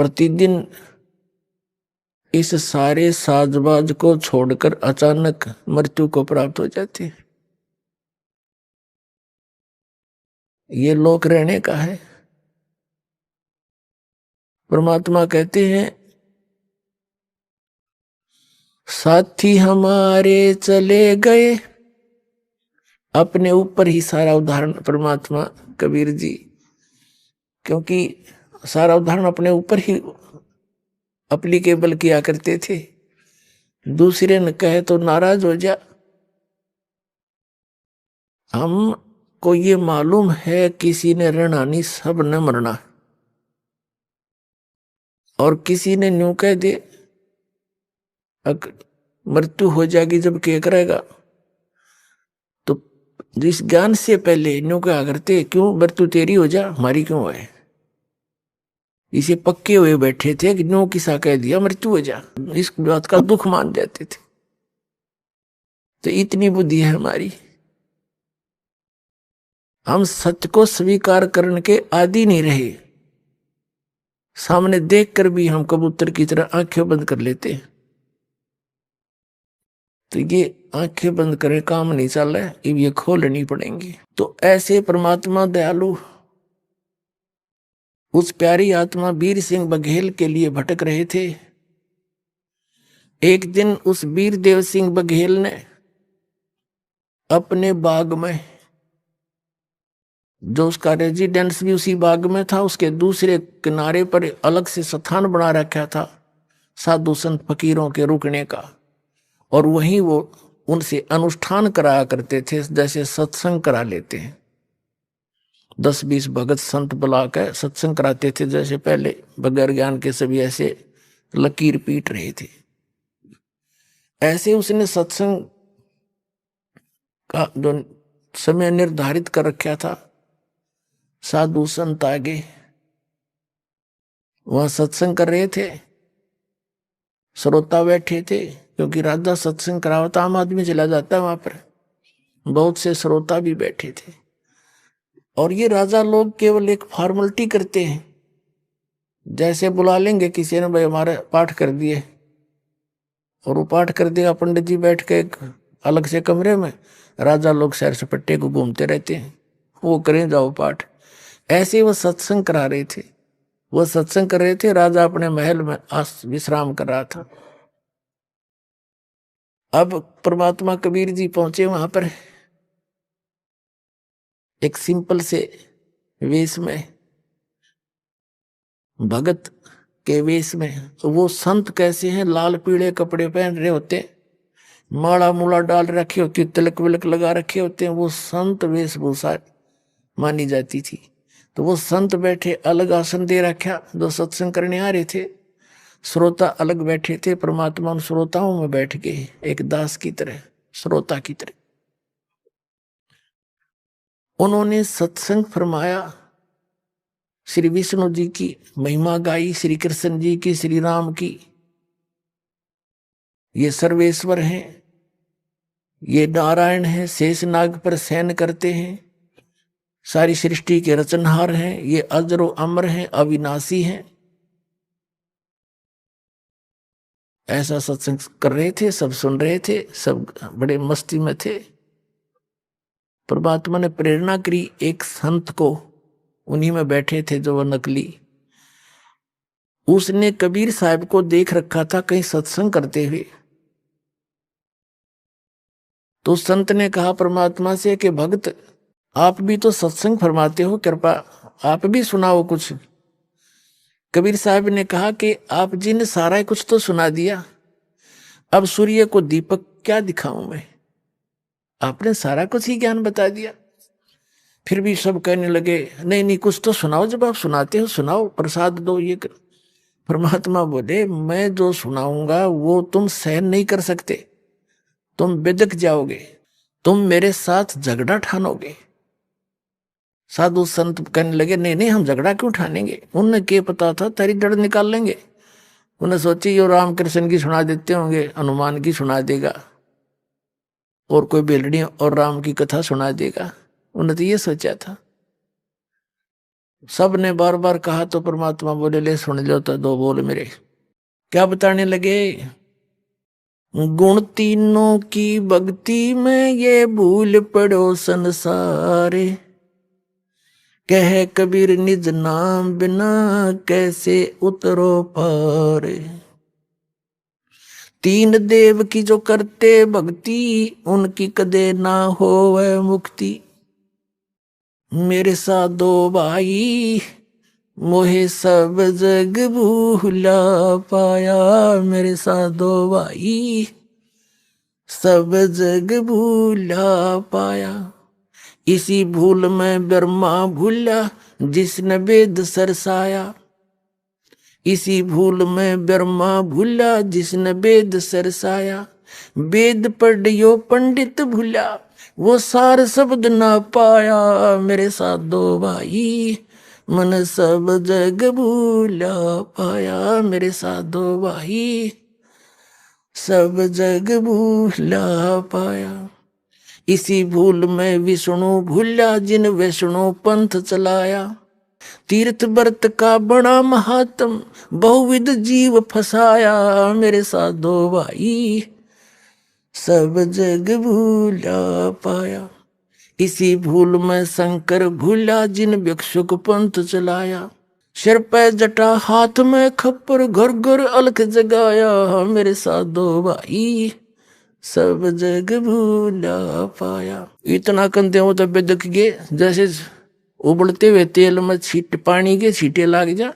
प्रतिदिन इस सारे साजबाज को छोड़कर अचानक मृत्यु को प्राप्त हो जाती है। ये लोक रहने का है। परमात्मा कहते हैं साथी हमारे चले गए। अपने ऊपर ही सारा उदाहरण परमात्मा कबीर जी, क्योंकि सारा उदाहरण अपने ऊपर ही अप्लीकेबल किया करते थे। दूसरे ने कहे तो नाराज हो जा। हमको ये मालूम है किसी ने रहना नहीं, सब ने मरना। और किसी ने न्यू कह दे मृत्यु हो जाएगी जब क्या करेगा, तो जिस ज्ञान से पहले न्यू क्या करते, क्यों मृत्यु तेरी हो जा हमारी क्यों है। इसे पक्के हुए बैठे थे कि न्यू किसा कह दिया मृत्यु हो जा, इस बात का दुख मान जाते थे। तो इतनी बुद्धि है हमारी, हम सत्य को स्वीकार करने के आदी नहीं रहे। सामने देखकर भी हम कबूतर की तरह आंखें बंद कर लेते हैं। तो ये आंखें बंद करें काम नहीं चल रहा है, ये खोलनी पड़ेंगी। तो ऐसे परमात्मा दयालु उस प्यारी आत्मा वीर सिंह बघेल के लिए भटक रहे थे। एक दिन उस वीर देव सिंह बघेल ने अपने बाग में, जो उसका रेजिडेंस भी उसी बाग में था, उसके दूसरे किनारे पर अलग से स्थान बना रखा था साधु संत फकीरों के रुकने का। और वहीं वो उनसे अनुष्ठान कराया करते थे, जैसे सत्संग करा लेते हैं। 10-20 भगत संत बुला कर सत्संग कराते थे, जैसे पहले बगैर ज्ञान के सभी ऐसे लकीर पीट रहे थे। ऐसे उसने सत्संग का जो समय निर्धारित कर रखा था, साधु संत आगे वहां सत्संग कर रहे थे, श्रोता बैठे थे। क्योंकि राजा सत्संग करावता आम आदमी चला जाता है वहां पर, बहुत से श्रोता भी बैठे थे। और ये राजा लोग केवल एक फॉर्मेलिटी करते हैं, जैसे बुला लेंगे किसी ने, भाई हमारे पाठ कर दिए, और वो पाठ कर दिया, पंडित जी बैठ के एक अलग से कमरे में, राजा लोग सैर सपट्टे को घूमते रहते हैं, वो करें जाओ पाठ। ऐसे वो सत्संग करा रहे थे, वो सत्संग कर रहे थे, राजा अपने महल में विश्राम कर रहा था। अब परमात्मा कबीर जी पहुंचे वहां पर, एक सिंपल से वेश में, भगत के वेश में। तो वो संत कैसे हैं, लाल पीले कपड़े पहन रहे होते, माला मूला डाल रखे होती, तिलक विलक लगा रखे होते हैं, वो संत वेशभूषा मानी जाती थी। तो वो संत बैठे, अलग आसन दे रखा, जो सत्संग करने आ रहे थे। श्रोता अलग बैठे थे, परमात्मा उन श्रोताओं में बैठ गए, एक दास की तरह, श्रोता की तरह। उन्होंने सत्संग फरमाया, श्री विष्णु जी की महिमा गाई, श्री कृष्ण जी की, श्री राम की। ये सर्वेश्वर हैं, ये नारायण हैं, शेष नाग पर शयन करते हैं, सारी सृष्टि के रचनहार हैं, ये अजरो अमर हैं, अविनाशी हैं। ऐसा सत्संग कर रहे थे, सब सुन रहे थे, सब बड़े मस्ती में थे। परमात्मा ने प्रेरणा करी एक संत को, उन्हीं में बैठे थे जो वो नकली। उसने कबीर साहब को देख रखा था कहीं सत्संग करते हुए। तो संत ने कहा परमात्मा से कि भक्त आप भी तो सत्संग फरमाते हो, कृपा आप भी सुनाओ कुछ। कबीर साहब ने कहा कि आप जी ने सारा कुछ तो सुना दिया, अब सूर्य को दीपक क्या दिखाऊं मैं, आपने सारा कुछ ही ज्ञान बता दिया। फिर भी सब कहने लगे नहीं नहीं कुछ तो सुनाओ, जब आप सुनाते हो सुनाओ, प्रसाद दो ये कर। परमात्मा बोले मैं जो सुनाऊंगा वो तुम सहन नहीं कर सकते, तुम बिदक जाओगे, तुम मेरे साथ झगड़ा ठानोगे। साधु संत कहने लगे नहीं नहीं हम झगड़ा क्यों ठानेंगे, उन्हें क्या पता था तेरी जड़ निकाल लेंगे। उन्हें सोची यो रामकृष्ण की सुना देते होंगे, हनुमान की सुना देगा, और कोई बेलड़ी और राम की कथा सुना देगा, उन्हें तो ये सोचा था। सब ने बार बार कहा तो परमात्मा बोले ले सुन लो तो दो बोल मेरे। क्या बताने लगे? गुण तीनों की भक्ति में ये भूल पड़ो संसारे, कह कबीर निज नाम बिना कैसे उतरो पारे। तीन देव की जो करते भक्ति, उनकी कदे ना होवे मुक्ति। मेरे साथ दो भाई मोहे सब जग भूला पाया, मेरे साथ दो भाई सब जग भूला पाया। इसी भूल में ब्रह्मा भूला जिसने वेद सरसाया, इसी भूल में ब्रह्मा भूला जिसने वेद सरसाया। वेद पढ़ियो पंडित भूला वो सार शब्द ना पाया, मेरे साथ दो भाई मन सब जग भूला पाया, मेरे साथ दो भाई सब जग भूला पाया। इसी भूल में विष्णु भूला जिन वैष्णो पंथ चलाया। तीर्थ व्रत का बड़ा महात्म बहुविध जीव फसाया, मेरे साथ दो भाई सब जग भूला पाया। इसी भूल में शंकर भूला जिन भिक्षुक पंथ चलाया। सिर पे जटा हाथ में खप्पर घर घर अलख जगाया, मेरे साथ दो भाई सब जग भूला पाया। इतना कंधे हो तो बेदक गए जैसे उबलते हुए तेल में छीट पानी के छींटे लाग जा।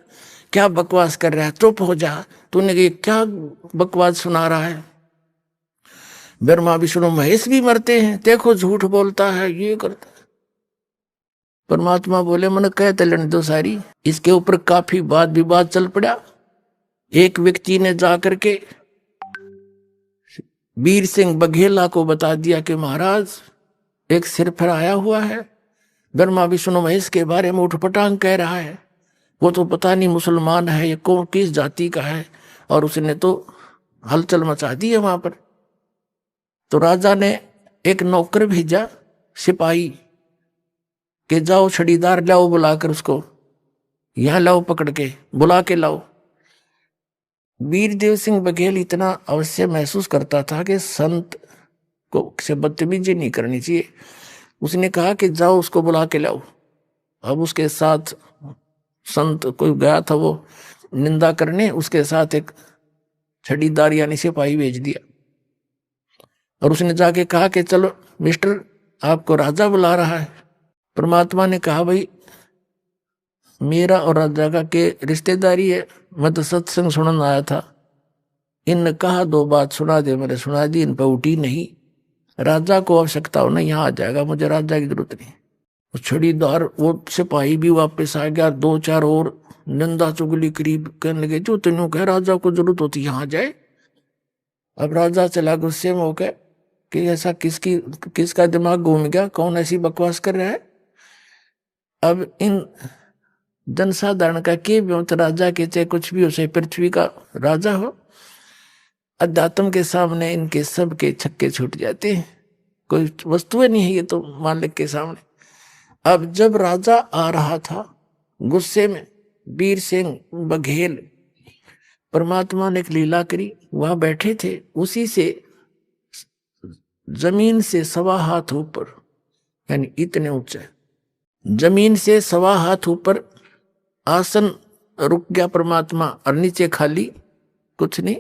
क्या बकवास कर रहा है, चुप हो जा, तूने क्या बकवास सुना रहा है। ब्रह्मा विष्णु महेश भी मरते हैं, देखो झूठ बोलता है ये करता है। परमात्मा बोले मन कह तलन दो सारी। इसके ऊपर काफी वाद विवाद चल पड़ा। एक व्यक्ति ने जाकर के वीर सिंह बघेला को बता दिया कि महाराज एक सिर पर आया हुआ है, ब्रह्मा विष्णु महेश के बारे में उठपटांग कह रहा है, वो तो पता नहीं मुसलमान है या कौन किस जाति का है, और उसने तो हलचल मचा दी है वहां पर। तो राजा ने एक नौकर भेजा सिपाही के जाओ छड़ीदार लाओ बुलाकर उसको, यहां लाओ पकड़ के बुला के लाओ। वीरदेव सिंह बघेल इतना अवश्य महसूस करता था कि संत को से बदतमीजी नहीं करनी चाहिए। उसने कहा कि जाओ उसको बुला के लाओ। अब उसके साथ संत कोई गया था वो निंदा करने, उसके साथ एक छड़ीदार यानी सिपाही भेज दिया और उसने जाके कहा कि चलो मिस्टर आपको राजा बुला रहा है। परमात्मा ने कहा भाई मेरा और राजा का के रिश्तेदारी है, मैं तो सत्संग सुनने आया था। इन कहा दो बात सुना दे, मैंने सुना दी, इन पर उठी नहीं। राजा को आवश्यकता हो ना यहाँ आ जाएगा, मुझे राजा की जरूरत नहीं। वो छड़ीदार वो सिपाही भी वापस आ गया, दो चार और निंदा चुगली करीब कहने लगे जो तेनों कह राजा को जरूरत होती यहाँ जाए। अब राजा चला गुस्से में होकर कि ऐसा किसका दिमाग घूम गया, कौन ऐसी बकवास कर रहा है। अब इन जनसाधारण का के व्योत राजा के चाहे कुछ भी हो, चाहे पृथ्वी का राजा हो, अध्यात्म के सामने इनके सब के छक्के छूट जाते हैं। कोई वस्तुएं नहीं है ये तो मालिक के सामने। अब जब राजा आ रहा था गुस्से में, वीर सिंह बघेल, परमात्मा ने एक लीला करी, वहां बैठे थे उसी से जमीन से 1.25 हाथ ऊपर, यानी इतने ऊंचे, जमीन से 1.25 हाथ ऊपर आसन रुक गया परमात्मा, और नीचे खाली कुछ नहीं,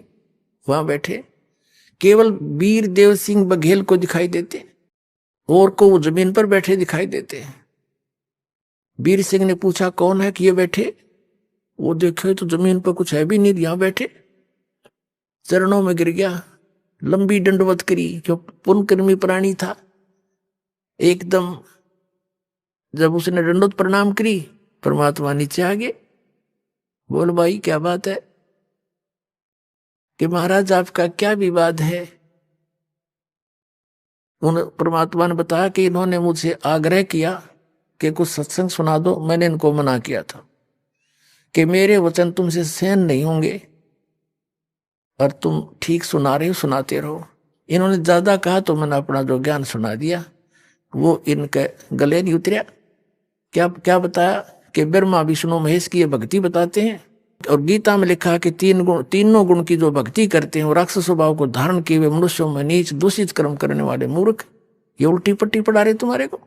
वहां बैठे केवल वीर देव सिंह बघेल को दिखाई देते और को वो जमीन पर बैठे दिखाई देते। वीर सिंह ने पूछा कौन है कि ये बैठे, वो देखे तो जमीन पर कुछ है भी नहीं, यहां बैठे। चरणों में गिर गया, लंबी दंडवत करी, जो पुण्यकर्मी प्राणी था। एकदम जब उसने दंडवत प्रणाम करी, परमात्मा नीचे आ गए। बोल भाई क्या बात है कि महाराज आपका क्या विवाद है। उन परमात्मा ने बताया कि इन्होंने मुझसे आग्रह किया कि कुछ सत्संग सुना दो। मैंने इनको मना किया था कि मेरे वचन तुमसे सहन नहीं होंगे और तुम ठीक सुना रहे हो, सुनाते रहो। इन्होंने ज्यादा कहा तो मैंने अपना जो ज्ञान सुना दिया, वो इनके गले नहीं उतरा। क्या क्या बताया कि ब्रह्मा विष्णु महेश की ये भक्ति बताते हैं। और गीता में लिखा कि तीनों गुण की जो भक्ति करते हैं वो राक्षस स्वभाव को धारण किए हुए मनुष्यों में नीच दूषित कर्म करने वाले मूर्ख, ये उल्टी पट्टी पढ़ा रहे तुम्हारे को।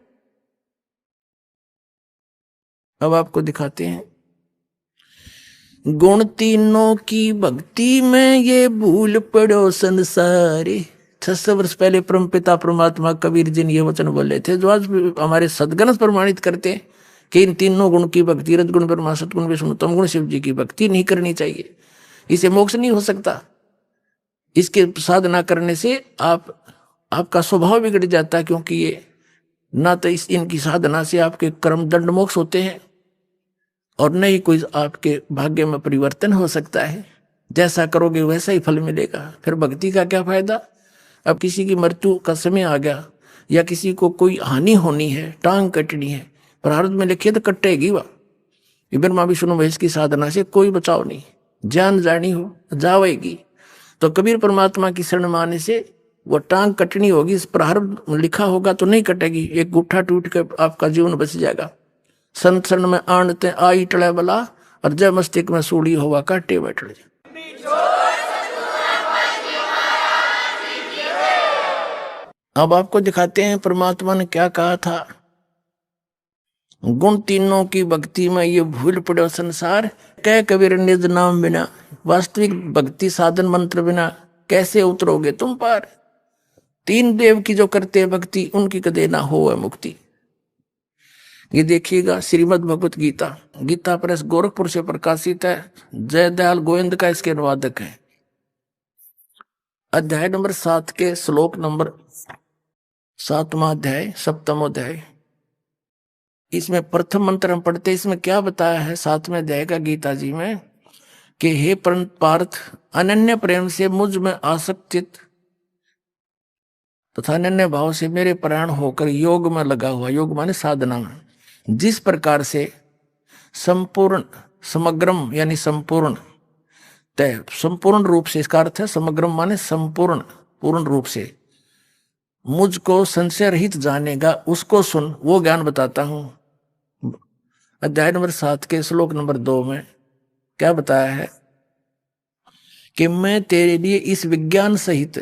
अब आपको दिखाते हैं, गुण तीनों की भक्ति में ये भूल पड़ो संसारे। 600 वर्ष पहले परमपिता परमात्मा कबीर जी ने ये वचन बोले थे, जो आज हमारे सदगण प्रमाणित करते हैं कि इन तीनों गुण की भक्ति, रजगुण ब्रह्मा, सतगुण विष्णु, तमगुण शिव जी की भक्ति नहीं करनी चाहिए। इसे मोक्ष नहीं हो सकता। इसके साधना करने से आपका स्वभाव बिगड़ जाता है, क्योंकि ये ना तो इनकी साधना से आपके कर्म दंड मोक्ष होते हैं और न ही कोई आपके भाग्य में परिवर्तन हो सकता है। जैसा करोगे वैसा ही फल मिलेगा। फिर भक्ति का क्या फायदा। अब किसी की मृत्यु का समय आ गया या किसी को कोई हानि होनी है, टांग कटनी है, प्रारब्ध में लिखे तो कटेगी वह। ब्रह्मा विष्णु महेश की साधना से कोई बचाव नहीं, जान जानी हो जावेगी। तो कबीर परमात्मा की शरण माने से वो टांग कटनी होगी, इस प्रारब्ध लिखा होगा तो नहीं कटेगी, एक गुठा टूट कर आपका जीवन बच जाएगा। संत शरण में आणते आई टले बला, और जय मस्तिष्क में सूढ़ी होगा काटे बैठ जा। अब आपको दिखाते हैं परमात्मा ने क्या कहा था। गुण तीनों की भक्ति में ये भूल पड़ो संसार, कह कबीर निज नाम बिना। वास्तविक भक्ति साधन मंत्र बिना कैसे उतरोगे तुम पार। तीन देव की जो करते हैं भक्ति, उनकी कदे ना हो है मुक्ति। ये देखिएगा श्रीमद् भगवत गीता, गीता प्रेस गोरखपुर से प्रकाशित है। जयदयाल गोविंद का इसके अनुवादक है। अध्याय नंबर 7 के श्लोक नंबर 7वां अध्याय 7वां अध्याय, इसमें प्रथम मंत्र हम पढ़ते। इसमें क्या बताया है 7वें अध्याय का गीता जी में कि हे पार्थ, अनन्य प्रेम से मुझ में आसक्तित तथा अनन्य भाव से मेरे प्राण होकर योग में लगा हुआ, योग माने साधना में, जिस प्रकार से संपूर्ण समग्रम यानी संपूर्ण तय संपूर्ण रूप से, इसका अर्थ है समग्रम माने संपूर्ण पूर्ण रूप से मुझको संशय रहित जानेगा, उसको सुन, वो ज्ञान बताता हूं। अध्याय नंबर 7 के श्लोक नंबर 2 में क्या बताया है कि मैं तेरे लिए इस विज्ञान सहित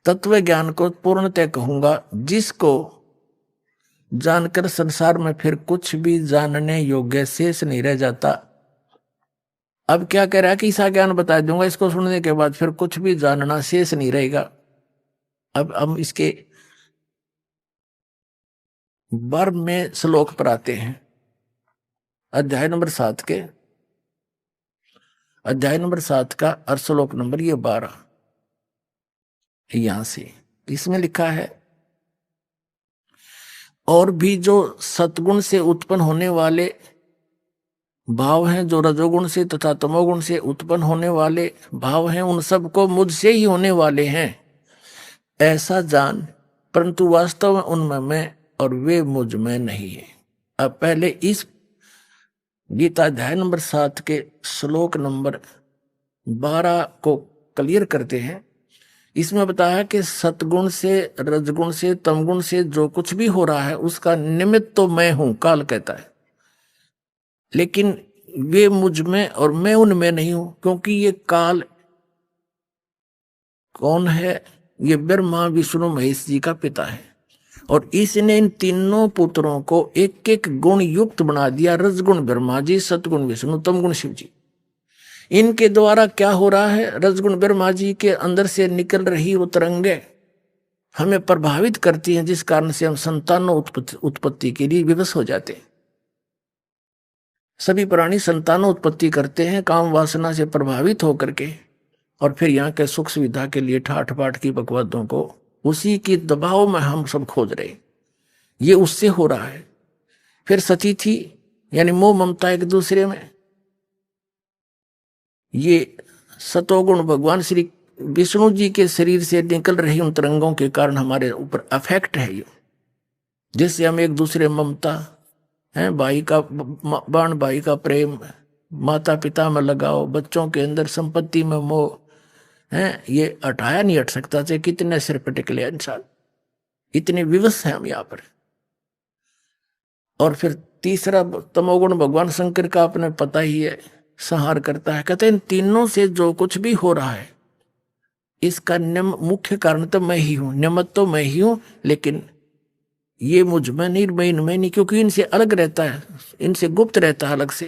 तत्व ज्ञान को पूर्णतः कहूंगा, जिसको जानकर संसार में फिर कुछ भी जानने योग्य शेष नहीं रह जाता। अब क्या कह रहा है कि ऐसा ज्ञान बता दूंगा, इसको सुनने के बाद फिर कुछ भी जानना शेष नहीं रहेगा। अब हम इसके 12वें श्लोक पर आते हैं। अध्याय नंबर 7 के अध्याय नंबर 7 का और श्लोक नंबर ये 12, यहां से इसमें लिखा है, और भी जो सतगुण से उत्पन्न होने वाले भाव हैं, जो रजोगुण से तथा तमोगुण से उत्पन्न होने वाले भाव हैं, उन सबको मुझसे ही होने वाले हैं ऐसा जान, परंतु वास्तव में उनमें मैं और वे मुझ में नहीं है। अब पहले इस गीता अध्याय नंबर 7 के श्लोक नंबर 12 को क्लियर करते हैं। इसमें बताया कि सतगुण से, रजगुण से, तमगुण से जो कुछ भी हो रहा है उसका निमित्त तो मैं हूं, काल कहता है, लेकिन वे मुझ में और मैं उनमें नहीं हूं। क्योंकि ये काल कौन है, ये ब्रह्मा विष्णु महेश जी का पिता है, और इसने इन तीनों पुत्रों को एक एक गुण युक्त बना दिया। रजगुण ब्रह्मा जी, सतगुण विष्णु, तमगुण शिव जी। इनके द्वारा क्या हो रहा है, रजगुण ब्रह्मा जी के अंदर से निकल रही वो तरंगे हमें प्रभावित करती हैं, जिस कारण से हम संतानों उत्पत्ति के लिए विवश हो जाते हैं। सभी प्राणी संतानों उत्पत्ति करते हैं काम वासना से प्रभावित होकर के, और फिर यहाँ के सुख सुविधा के लिए ठाठ पाठ की बकवादों को, उसी की दबाव में हम सब खोज रहे। ये उससे हो रहा है। फिर सती थी यानी मोह ममता एक दूसरे में, ये सतोगुण भगवान श्री विष्णु जी के शरीर से निकल रही उन तरंगों के कारण हमारे ऊपर अफेक्ट है ये, जिससे हम एक दूसरे ममता है, भाई का बाण, भाई का प्रेम, माता पिता में लगाओ, बच्चों के अंदर संपत्ति में मोह है, ये हटाया नहीं हट सकता। चाहे कितने सिर पे टिकले इंसान, इतने विवश है हम यहाँ पर। और फिर तीसरा तमोगुण भगवान शंकर का आपने पता ही है, संहार करता है। कहते हैं इन तीनों से जो कुछ भी हो रहा है इसका मुख्य कारण तो मैं ही हूं, निमित्त तो मैं ही हूं, लेकिन ये मुझ में नहीं, मैं इनमें नहीं, क्योंकि इनसे अलग रहता है, इनसे गुप्त रहता है अलग से।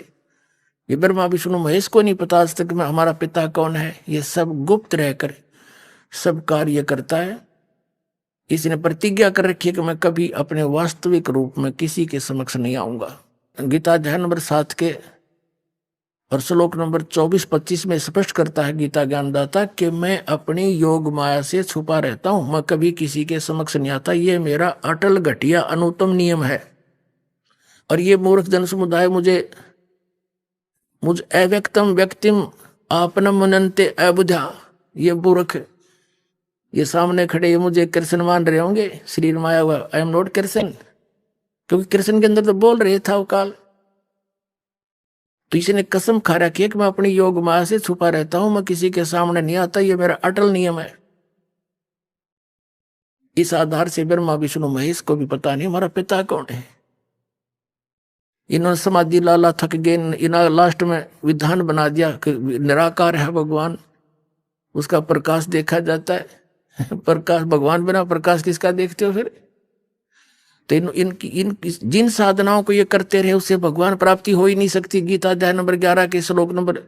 ये ब्रह्मा विष्णु महेश को नहीं पता आज तक में हमारा पिता कौन है, ये सब गुप्त रहकर सब कार्य करता है। इसने प्रतिज्ञा कर रखी है कि मैं कभी अपने वास्तविक रूप में किसी के समक्ष नहीं आऊंगा। गीता अध्याय नंबर 7 के और श्लोक नंबर 24-25 में स्पष्ट करता है गीता ज्ञानदाता कि मैं अपनी योग माया से छुपा रहता हूं, मैं कभी किसी के समक्ष नहीं आता। ये मेरा अटल घटिया अनुत्तम नियम है। और ये मूर्ख जन समुदाय मुझ अव्यक्तम व्यक्तिम आपनम मनन्ते अबुधा, ये मूर्ख ये सामने खड़े ये मुझे कृष्ण मान रहे होंगे, शरीर माया हुआ, आई एम नॉट कृष्ण, क्योंकि कृष्ण के अंदर तो बोल रहे था वो काल। तो इसने कसम खा रखी है कि मैं अपनी योग माया से छुपा रहता हूं, मैं किसी के सामने नहीं आता, ये मेरा अटल नियम है। इस आधार से ब्रह्मा विष्णु महेश को भी पता नहीं हमारा पिता कौन है। इन्होंने समाधि लाला थक गए, इन्होंने लास्ट में विधान बना दिया कि निराकार है भगवान, उसका प्रकाश देखा जाता है। प्रकाश भगवान बिना प्रकाश किसका देखते हो फिर? तो इन जिन साधनाओं को ये करते रहे उससे भगवान प्राप्ति हो ही नहीं सकती। गीता अध्याय नंबर 11 के श्लोक नंबर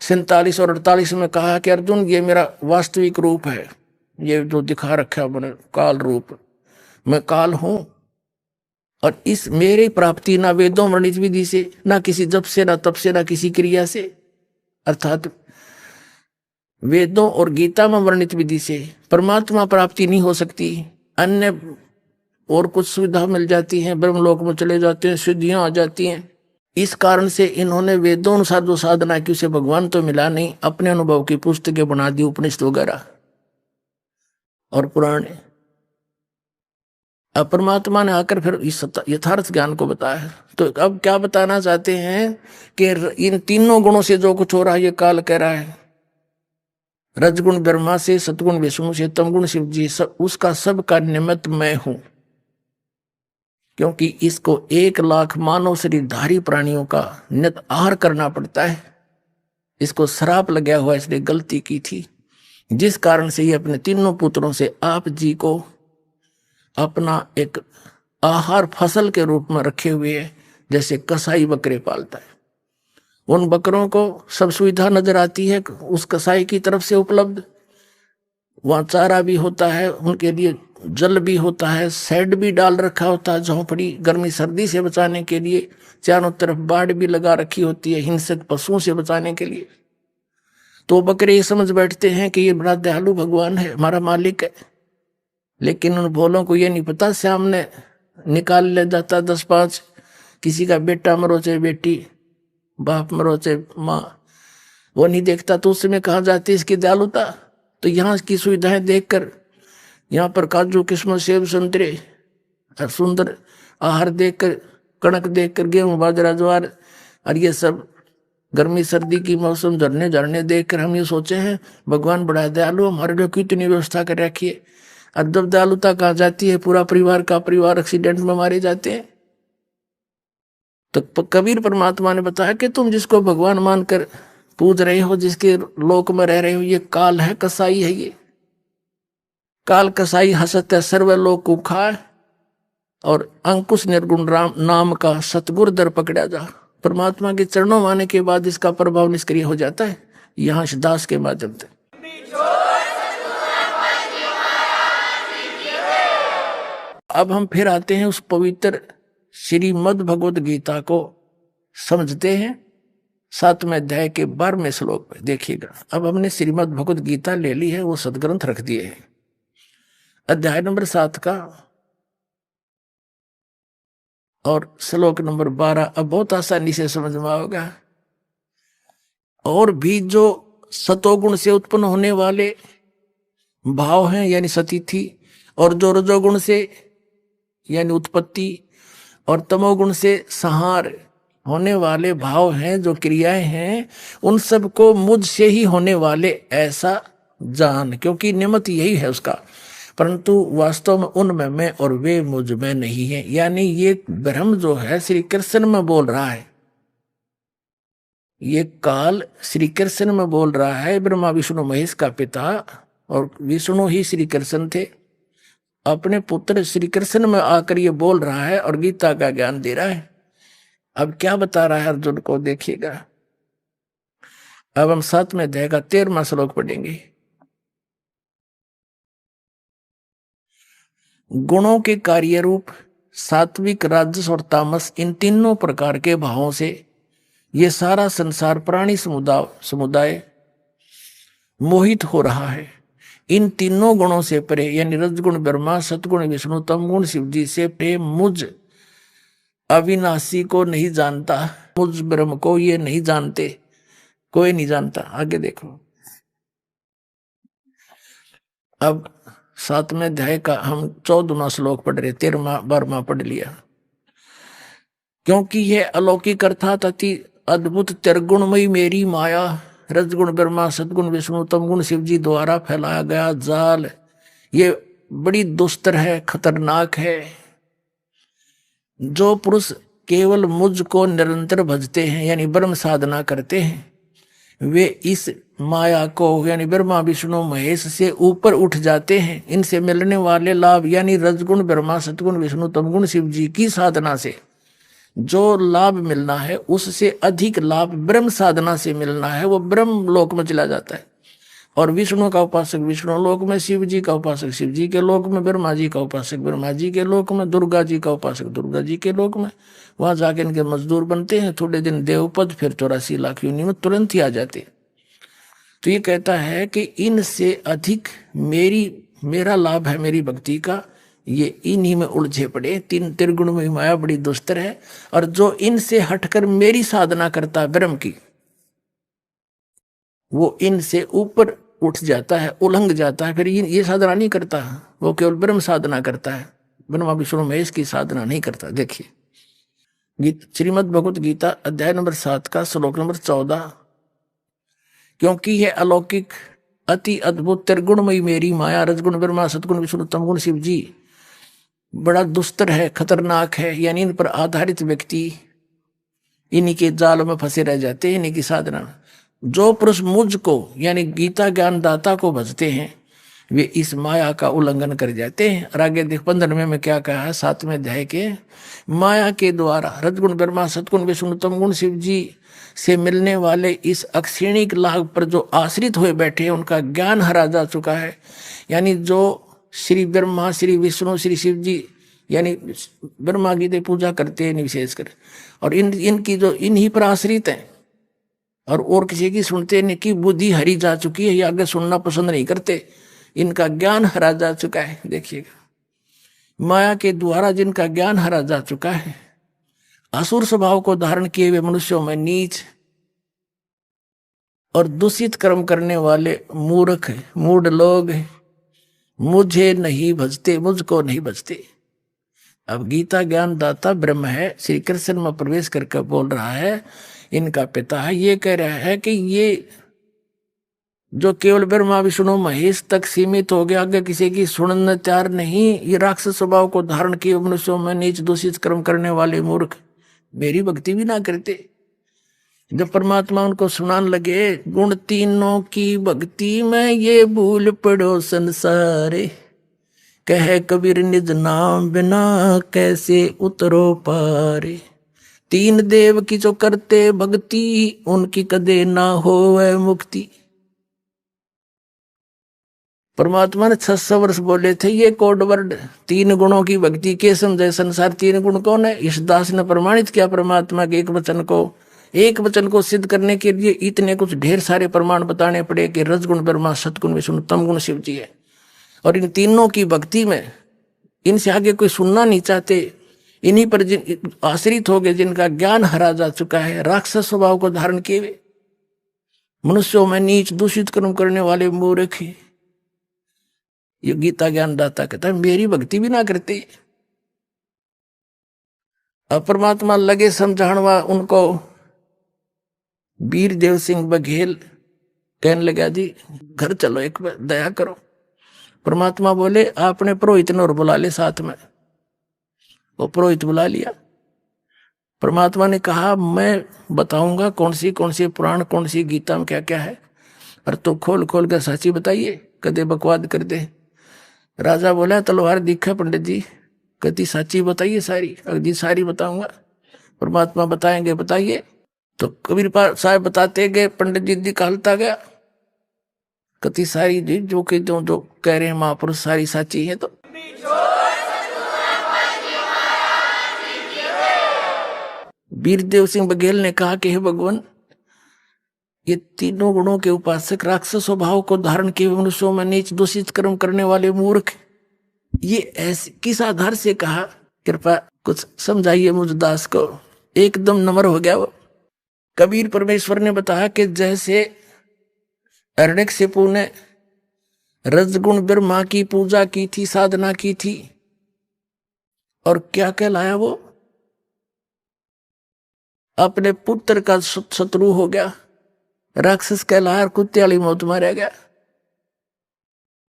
47 और 48 में कहा कि अर्जुन ये मेरा वास्तविक रूप है, ये जो दिखा रखा मैंने काल रूप, मैं काल हूं। और इस मेरी प्राप्ति ना वेदों वर्णित विधि से, ना किसी जप से, ना तप से, ना किसी क्रिया से, अर्थात वेदों और गीता में वर्णित विधि से परमात्मा प्राप्ति नहीं हो सकती। अन्य और कुछ सुविधा मिल जाती है, ब्रह्मलोक में चले जाते हैं, सिद्धियां आ जाती हैं। इस कारण से इन्होंने वेदों अनुसार जो साधना की उसे भगवान तो मिला नहीं, अपने अनुभव की पुस्तकें बना दी, उपनिषद वगैरह और पुराण। अब परमात्मा ने आकर फिर इस यथार्थ ज्ञान को बताया। तो अब क्या बताना चाहते हैं कि इन तीनों गुणों से जो कुछ हो रहा है ये काल कह रहा है। रजगुण ब्रह्मा से, सतगुण विष्णु से, तमगुण शिव जी, उसका सब का निमित्त मैं हूं। क्योंकि इसको 1 लाख मानव शरीरधारी प्राणियों का नित आहार करना पड़ता है। इसको श्राप लगा हुआ, इसने गलती की थी, जिस कारण से ये अपने तीनों पुत्रों से आप जी को अपना एक आहार फसल के रूप में रखे हुए है। जैसे कसाई बकरे पालता है, उन बकरों को सब सुविधा नजर आती है उस कसाई की तरफ से उपलब्ध। वहां चारा भी होता है, उनके लिए जल भी होता है, शेड भी डाल रखा होता है, झोंपड़ी गर्मी सर्दी से बचाने के लिए, चारों तरफ बाड़ भी लगा रखी होती है हिंसक पशुओं से बचाने के लिए। तो बकरे ये समझ बैठते हैं कि ये बड़ा दयालु भगवान है, हमारा मालिक है। लेकिन उन भोलों को ये नहीं पता सामने निकाल ले जाता 10-5, किसी का बेटा मरो चाहे बेटी, बाप मरो चाहे माँ, वो नहीं देखता। तो उसमें कहा जाती है इसकी दयालुता। तो यहाँ की सुविधाएं देखकर, यहाँ पर काजू किस्मत सेब संतरे सुंदर आहार देखकर, कणक देखकर, गेहूं बाजरा ज्वार और ये सब गर्मी सर्दी की मौसम झरने झरने देखकर हम ये सोचे हैं भगवान बड़ा दयालु, हमारे लिए कितनी व्यवस्था कर रखी है। अब जब दयालुता कहा जाती है पूरा परिवार का परिवार एक्सीडेंट में मारे जाते हैं। तो कबीर परमात्मा ने बताया कि तुम जिसको भगवान मानकर पूज रहे हो, जिसके लोक में रह रहे हो, ये काल है, कसाई है। ये काल कसाई हसत है सर्वलोक को खाए, और अंकुश निर्गुण राम नाम का सतगुर दर पकड़ा जा। परमात्मा के चरणों में आने के बाद इसका प्रभाव निष्क्रिय हो जाता है, यहाँ दास के माध्यम से। अब हम फिर आते हैं उस पवित्र श्रीमद् भगवद गीता को समझते हैं। 7वें अध्याय के 12वें श्लोक में देखिएगा। अब हमने श्रीमद् भगवद गीता ले ली है, वो सदग्रंथ रख दिए हैं। अध्याय नंबर 7 का और श्लोक नंबर 12 अब बहुत आसानी से समझ में आओगा। और भी जो सतोगुण से उत्पन्न होने वाले भाव हैं यानी सतिथि, और जो रजोगुण से यानी उत्पत्ति, और तमोगुण से संहार होने वाले भाव हैं, जो क्रियाएं हैं, उन सब को मुझ से ही होने वाले ऐसा जान। क्योंकि निमित्त यही है उसका, परंतु वास्तव में उनमें मैं और वे मुझ में नहीं है। यानी ये ब्रह्म जो है श्री कृष्ण में बोल रहा है, ये काल श्री कृष्ण में बोल रहा है। ब्रह्मा विष्णु महेश का पिता और विष्णु ही श्री कृष्ण थे, अपने पुत्र श्री कृष्ण में आकर ये बोल रहा है और गीता का ज्ञान दे रहा है। अब क्या बता रहा है अर्जुन को, देखिएगा। अब हम 7वें अध्याय का 13वां श्लोक पढ़ेंगे। गुणों के कार्य रूप सात्विक, राजस और तामस, इन तीनों प्रकार के भावों से ये सारा संसार प्राणी समुदाय मोहित हो रहा है। इन तीनों गुणों से परे यानी रजगुण ब्रह्मा, सतगुण विष्णु, तमगुण शिव जी से परे मुझ अविनाशी को नहीं जानता, मुझ ब्रह्म को ये नहीं जानते, कोई नहीं जानता। आगे देखो, अब 7वें अध्याय का हम 14वां श्लोक पढ़ रहे, 13वां 12वां पढ़ लिया। क्योंकि यह अलौकिक अर्थात अति अद्भुत त्रिगुणमयी मेरी माया, रजगुण ब्रह्मा, सदगुण विष्णु, तमगुण शिव जी द्वारा फैलाया गया जाल, ये बड़ी दुस्तर है, खतरनाक है। जो पुरुष केवल मुझ को निरंतर भजते हैं यानी ब्रह्म साधना करते हैं, वे इस माया को यानी ब्रह्मा विष्णु महेश से ऊपर उठ जाते हैं। इनसे मिलने वाले लाभ यानी रजगुण ब्रह्मा, सतगुण विष्णु, तमगुण शिव जी की साधना से जो लाभ मिलना है उससे अधिक लाभ ब्रह्म साधना से मिलना है, वो ब्रह्म लोक में चला जाता है। और विष्णु का उपासक विष्णु लोक में, शिव जी का उपासक शिव जी के लोक में, ब्रह्मा जी का उपासक ब्रह्मा जी के लोक में, दुर्गा जी का उपासक दुर्गा जी के लोक में, वहां जाके इनके मजदूर बनते हैं। थोड़े दिन देवपद, फिर 84 लाख योनि में तुरंत ही आ जाते। तो ये कहता है कि इनसे अधिक मेरा लाभ है मेरी भक्ति का, ये इन्हीं में उलझे पड़े। तीन त्रिगुण में माया बड़ी दुस्तर है, और जो इनसे हटकर मेरी साधना करता है ब्रह्म की, वो इनसे ऊपर उठ जाता है, उलंघ जाता है। फिर ये साधना नहीं करता, वो केवल ब्रह्म साधना करता है, ब्रह्मा विष्णु महेश की साधना नहीं करता। देखिए श्रीमद् भगवत गीता अध्याय नंबर 7 का श्लोक नंबर 14। क्योंकि यह अलौकिक अति अद्भुत त्रिगुणमयी मेरी माया, रजगुण ब्रह्मा, सतगुण विष्णु, तमगुण शिव जी बड़ा दुस्तर है, खतरनाक है। यानी इन पर आधारित व्यक्ति इन्हीं के जाल में फंसे रह जाते हैं, इन्हीं की साधना। जो पुरुष मुझ को यानी गीता ज्ञान दाता को भजते हैं, वे इस माया का उल्लंघन कर जाते हैं। और आगे देख 15वें में क्या कहा है, 7वें अध्याय के, माया के द्वारा रजगुण ब्रह्मा, सतगुण विष्णु, तमगुण शिव जी से मिलने वाले इस अक्षीणिक लाभ पर जो आश्रित हुए बैठे हैं, उनका ज्ञान हरा जा चुका है। यानी जो श्री ब्रह्मा, श्री विष्णु, श्री शिव जी यानी ब्रह्मा की पूजा करते हैं विशेषकर, और इनकी जो इन्हीं पर आश्रित हैं और किसी की सुनते, इनकी बुद्धि हरी जा चुकी है, ये आगे सुनना पसंद नहीं करते, इनका ज्ञान हरा जा चुका है। देखिएगा, माया के द्वारा जिनका ज्ञान हरा जा चुका है, असुर स्वभाव को धारण किए हुए मनुष्यों में नीच और दूषित कर्म करने वाले मूर्ख मूढ़ लोग मुझे नहीं भजते, मुझको नहीं भजते। अब गीता ज्ञान दाता ब्रह्म है, श्री कृष्ण में प्रवेश करके बोल रहा है, इनका पिता है। ये कह रहा है कि ये जो केवल ब्रह्मा विष्णु महेश तक सीमित हो गया, आगे किसी की सुनने तैयार नहीं, ये राक्षस स्वभाव को धारण किए मनुष्यों में नीच दूषित कर्म करने वाले मूर्ख मेरी भक्ति भी ना करते। जब परमात्मा उनको सुनाने लगे, गुण तीनों की भक्ति में ये भूल पड़ो संसारे, कह कबीर निज नाम बिना कैसे उतरो पारे। तीन देव की जो करते भक्ति, उनकी कदे ना होवे मुक्ति। परमात्मा ने 600 वर्ष बोले थे ये कोड वर्ड, तीन गुणों की भक्ति के समझे संसार। तीन गुण कौन है? इस दास ने प्रमाणित किया परमात्मा के एक वचन को सिद्ध करने के लिए इतने कुछ ढेर सारे प्रमाण बताने पड़े कि रजगुण ब्रह्मा, सतगुण विष्णु, तमगुण शिव जी है। और इन तीनों की भक्ति में इनसे आगे कोई सुनना नहीं चाहते, इन्हीं पर जिन आश्रित हो गए, जिनका ज्ञान हरा जा चुका है, राक्षस स्वभाव को धारण किए हुए मनुष्यों में नीच दूषित कर्म करने वाले मूर्ख। ये गीता ज्ञान दाता कहता है मेरी भक्ति भी ना करते। अब परमात्मा लगे समझाणवा उनको। वीर देव सिंह बघेल कहने लगा, जी घर चलो, एक बार दया करो। परमात्मा बोले आपने पुरोहित ने और बुला ले साथ में। वो पुरोहित बुला लिया। परमात्मा ने कहा मैं बताऊंगा कौन सी पुराण, कौन सी गीता में क्या क्या है, और तो खोल खोल कर साची बताइए, कदे बकवाद कर दे। राजा बोला तलवार दिखा पंडित जी, कति साची बताइए सारी। अगली सारी बताऊंगा। परमात्मा बताएंगे बताइए। तो कबीर साहब बताते गए, पंडित जी निकालता गया कति सारी जी, जो कि जो कह रहे हैं महापुरुष सारी साची है। तो वीरदेव सिंह बघेल ने कहा कि हे भगवान, ये तीनों गुणों के उपासक, राक्षस स्वभाव को धारण किए मनुष्यों में नीच दूषित कर्म करने वाले मूर्ख, ये ऐसे किस आधार से कहा? कृपा कुछ समझाइए मुझ दास को। एकदम नम्र हो गया वो। कबीर परमेश्वर ने बताया कि जैसे हिरण्यकशिपु ने रजगुण ब्रह्मा की पूजा की थी, साधना की थी, और क्या कहलाया वो? अपने पुत्र का शत्रु हो गया, राक्षस कहलाया, कुत्ते वाली मौत मारा गया।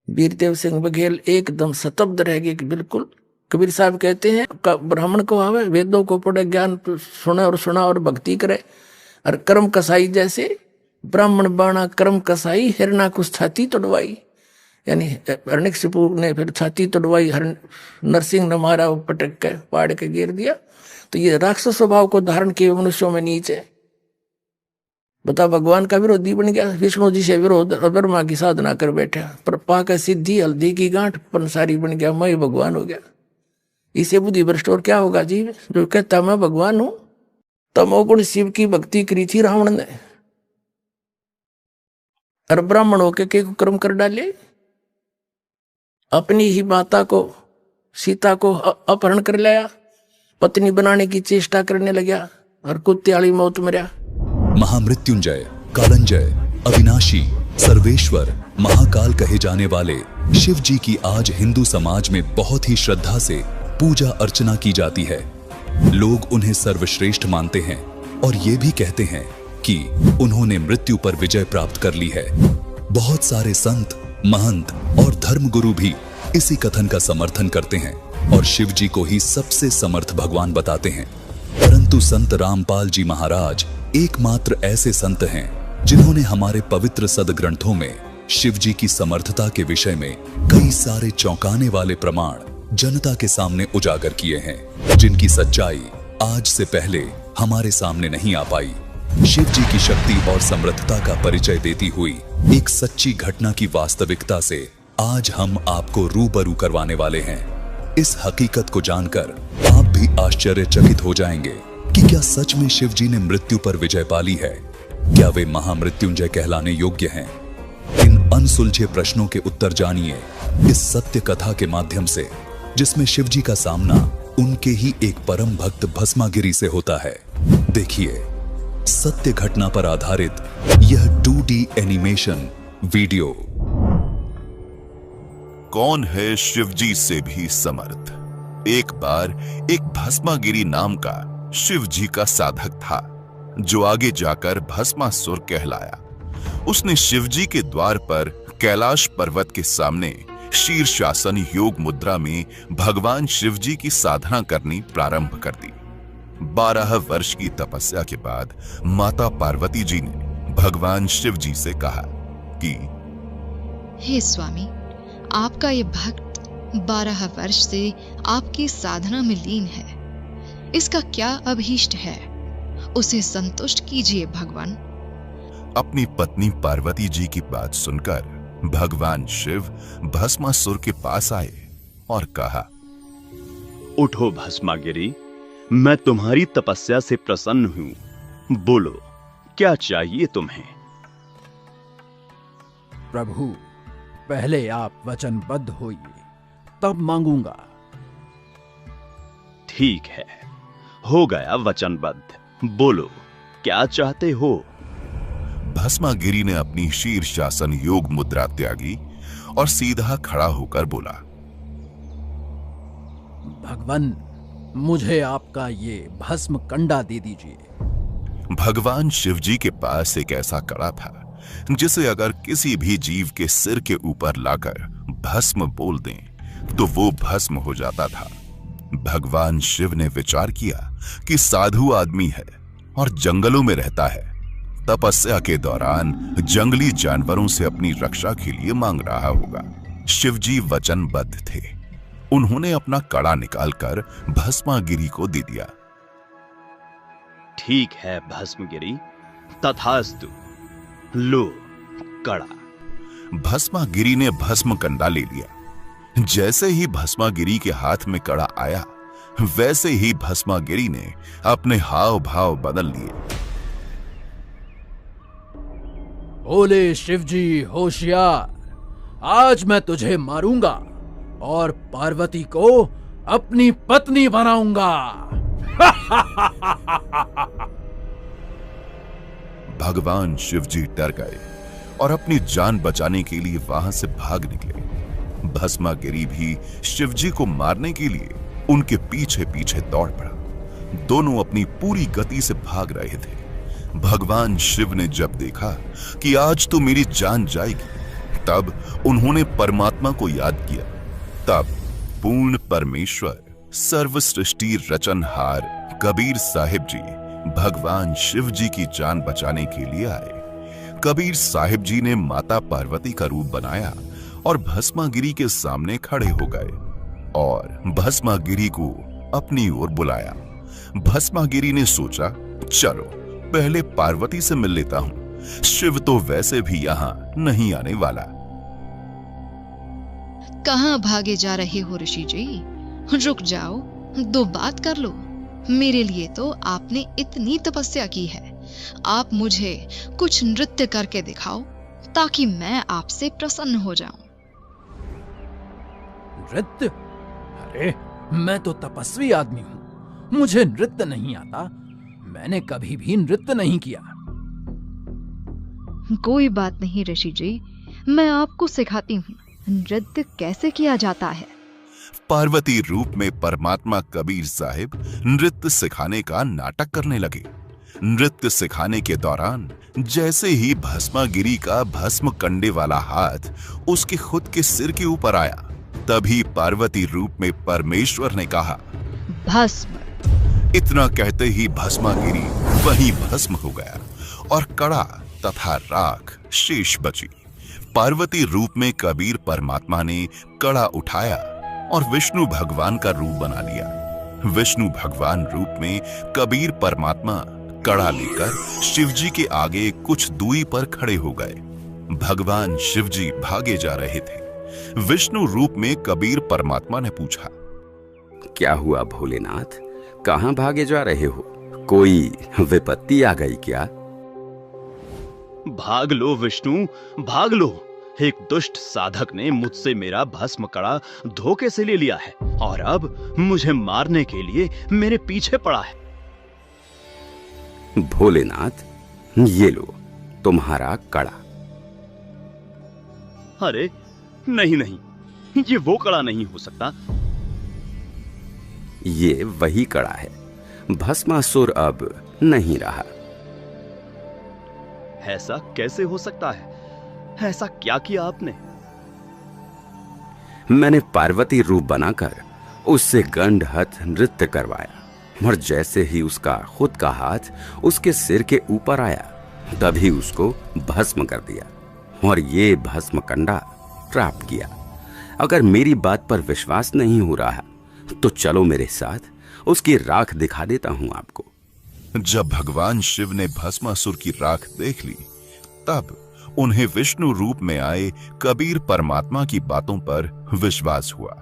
वीरदेव सिंह बघेल एकदम स्तब्ध रह गए कि बिल्कुल। कबीर साहब कहते हैं ब्राह्मण को आवे, वेदों को पढ़े, ज्ञान सुना और भक्ति करे, और कर्म कसाई जैसे ब्राह्मण बाणा कर्म कसाई, हिरणा कुछ छाती तोड़वाई। यानी हिरण्यकशिपु ने फिर छाती तोड़वाई, नरसिंह ने मारा, वो पटक के पाड़ के गिर दिया। तो ये राक्षस स्वभाव को धारण किए मनुष्यों में नीच है। बता, भगवान का विरोधी बन गया, विष्णु जी से विरोध, और ब्रह्मा की साधना कर बैठा, पर पाकर सिद्धि हल्दी की गांठ पंसारी बन गया, मैं भगवान हो गया। इसे बुद्धि भ्रष्ट और क्या होगा जी? जो कहता मैं भगवान हूं। तमोगुण शिव की भक्ति करी थी रावण ने, और ब्राह्मण होके के कर्म कर डाले। अपनी ही माता को, सीता को अपहरण कर लाया, पत्नी बनाने की चेष्टा करने लगा, और कुत्ते वाली मौत मरा। महामृत्युंजय, कालंजय, अविनाशी, सर्वेश्वर, महाकाल कहे जाने वाले शिव जी की आज हिंदू समाज में बहुत ही श्रद्धा से पूजा अर्चना की जाती है। लोग उन्हें सर्वश्रेष्ठ मानते हैं और ये भी कहते हैं कि उन्होंने मृत्यु पर विजय प्राप्त कर ली है। बहुत सारे संत, महंत और धर्मगुरु भी इसी कथन का समर्थन करते हैं और शिव जी को ही सबसे समर्थ भगवान बताते हैं। परंतु संत रामपाल जी महाराज एकमात्र ऐसे संत हैं जिन्होंने हमारे पवित्र सदग्रंथों में शिव जी की समर्थता के विषय में कई सारे चौंकाने वाले प्रमाण जनता के सामने उजागर किए हैं, जिनकी सच्चाई आज से पहले हमारे सामने नहीं आ पाई। शिव जी की शक्ति और समर्थता का परिचय देती हुई एक सच्ची घटना की वास्तविकता से आज हम आपको रूबरू करवाने वाले हैं। इस हकीकत को जानकर आप भी आश्चर्यचकित हो जाएंगे कि क्या सच में शिव जी ने मृत्यु पर विजय पाली है? क्या वे महामृत्युंजय कहलाने योग्य हैं? इन अनसुलझे प्रश्नों के उत्तर जानिए इस सत्य कथा के माध्यम से, जिसमें शिव जी का सामना उनके ही एक परम भक्त भस्मागिरी से होता है। देखिए सत्य घटना पर आधारित यह 2D एनिमेशन वीडियो। कौन है शिवजी से भी समर्थ? एक बार एक भस्मागिरी नाम का शिवजी का साधक था, जो आगे जाकर भस्मासुर कहलाया। उसने शिवजी के द्वार पर कैलाश पर्वत के सामने शीर्षासन योग मुद्रा में भगवान शिवजी की साधना करनी प्रारंभ कर दी। 12 वर्ष की तपस्या के बाद माता पार्वती जी ने भगवान शिवजी से कहा कि हे स्वामी, आपका ये भक्त 12 वर्ष से आपकी साधना में लीन है। इसका क्या अभीष्ट है? उसे संतुष्ट कीजिए भगवान। अपनी पत्नी पार्वती जी की बात सुनकर भगवान शिव भस्मासुर के पास आए और कहा, उठो भस्मागिरी, मैं तुम्हारी तपस्या से प्रसन्न हूं। बोलो, क्या चाहिए तुम्हें? प्रभु, पहले आप वचनबद्ध होइए, तब मांगूंगा। ठीक है, हो गया वचनबद्ध। बोलो, क्या चाहते हो? भस्मागिरी ने अपनी शीर्षासन योग मुद्रा त्यागी और सीधा खड़ा होकर बोला, भगवान, मुझे आपका ये भस्म कंडा दे दीजिए। भगवान शिवजी के पास एक ऐसा कड़ा था जिसे अगर किसी भी जीव के सिर के ऊपर लाकर भस्म बोल दें तो वो भस्म हो जाता था। भगवान शिव ने विचार किया कि साधु आदमी है और जंगलों में रहता है, तपस्या के दौरान जंगली जानवरों से अपनी रक्षा के लिए मांग रहा होगा। शिवजी वचनबद्ध थे। उन्होंने अपना कड़ा निकालकर भस्मागिरी को दे दिया। ठीक है भस्मगिरी, तथास्तु, लो कड़ा। भस्मागिरी ने भस्म कंडा ले लिया। जैसे ही भस्मागिरी के हाथ में कड़ा आया, वैसे ही भस्मागिरी ने अपने हाव भाव बदल लिए। बोले शिवजी होशियार, आज मैं तुझे मारूंगा और पार्वती को अपनी पत्नी बनाऊंगा। भगवान शिवजी डर गए और अपनी जान बचाने के लिए वहां से भाग निकले। भस्मागिरी भी शिवजी को मारने के लिए उनके पीछे पीछे दौड़ पड़ा। दोनों अपनी पूरी गति से भाग रहे थे। भगवान शिव ने जब देखा कि आज तो मेरी जान जाएगी, तब उन्होंने परमात्मा को याद किया। तब पूर्ण परमेश्वर, सर्व सृष्टि रचनहार कबीर साहिब जी भगवान शिव जी की जान बचाने के लिए आए। कबीर साहिब जी ने माता पार्वती का रूप बनाया और भस्मागिरी के सामने खड़े हो गए और भस्मागिरी को अपनी ओर बुलाया। भस्मागिरी ने सोचा, चलो पहले पार्वती से मिल लेता हूं, शिव तो वैसे भी यहां नहीं आने वाला। कहां भागे जा रहे हो ऋषि जी? रुक जाओ, दो बात कर लो। मेरे लिए तो आपने इतनी तपस्या की है, आप मुझे कुछ नृत्य करके दिखाओ ताकि मैं आपसे प्रसन्न हो जाऊं। नृत्य? अरे मैं तो तपस्वी आदमी हूं, मुझे नृत्य नहीं आता। मैंने कभी भी नृत्य नहीं किया। कोई बात नहीं ऋषि जी, मैं आपको सिखाती हूँ नृत्य कैसे किया जाता है। पार्वती रूप में परमात्मा कबीर साहिब नृत्य सिखाने का नाटक करने लगे। नृत्य सिखाने के दौरान जैसे ही भस्मागिरी का भस्म कंडे वाला हाथ उसके खुद के सिर के ऊपर आया, तभी पार्वती रूप में परमेश्वर ने कहा, भस्म। इतना कहते ही भस्मागिरी वहीं भस्म हो गया और कड़ा तथा राख शेष बची। पार्वती रूप में कबीर परमात्मा ने कड़ा उठाया और विष्णु भगवान का रूप बना लिया। विष्णु भगवान रूप में कबीर परमात्मा कड़ा लेकर शिवजी के आगे कुछ दूरी पर खड़े हो गए। भगवान शिवजी भागे जा रहे थे। विष्णु रूप में कबीर परमात्मा ने पूछा, क्या हुआ भोलेनाथ, कहां भागे जा रहे हो? कोई विपत्ति आ गई क्या? भाग लो विष्णु, भाग लो। एक दुष्ट साधक ने मुझसे मेरा भस्म कड़ा धोखे से ले लिया है और अब मुझे मारने के लिए मेरे पीछे पड़ा है। भोलेनाथ, ये लो तुम्हारा कड़ा। अरे नहीं नहीं, ये वो कड़ा नहीं हो सकता। ये वही कड़ा है, भस्मासुर अब नहीं रहा। ऐसा कैसे हो सकता है? ऐसा क्या किया आपने? मैंने पार्वती रूप बनाकर उससे गंधहथ नृत्य करवाया और जैसे ही उसका खुद का हाथ उसके सिर के ऊपर आया, तभी उसको भस्म कर दिया और ये भस्म कंडा प्राप्त किया। अगर मेरी बात पर विश्वास नहीं हो रहा तो चलो मेरे साथ, उसकी राख दिखा देता हूं आपको। जब भगवान शिव ने भस्मासुर की राख देख ली, तब उन्हें विष्णु रूप में आए कबीर परमात्मा की बातों पर विश्वास हुआ।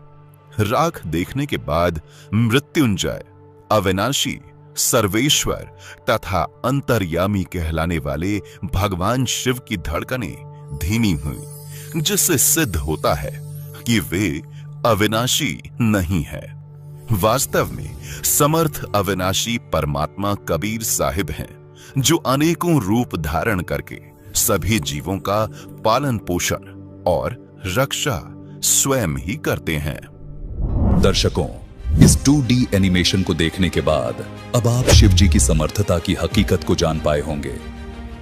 राख देखने के बाद मृत्युंजय, अविनाशी, सर्वेश्वर तथा अंतर्यामी कहलाने वाले भगवान शिव की धड़कनें धीमी हुई, जिससे सिद्ध होता है कि वे अविनाशी नहीं है। वास्तव में समर्थ अविनाशी परमात्मा कबीर साहिब हैं, जो अनेकों रूप धारण करके सभी जीवों का पालन पोषण और रक्षा स्वयं ही करते हैं। दर्शकों, इस 2D एनिमेशन को देखने के बाद अब आप शिवजी की समर्थता की हकीकत को जान पाए होंगे।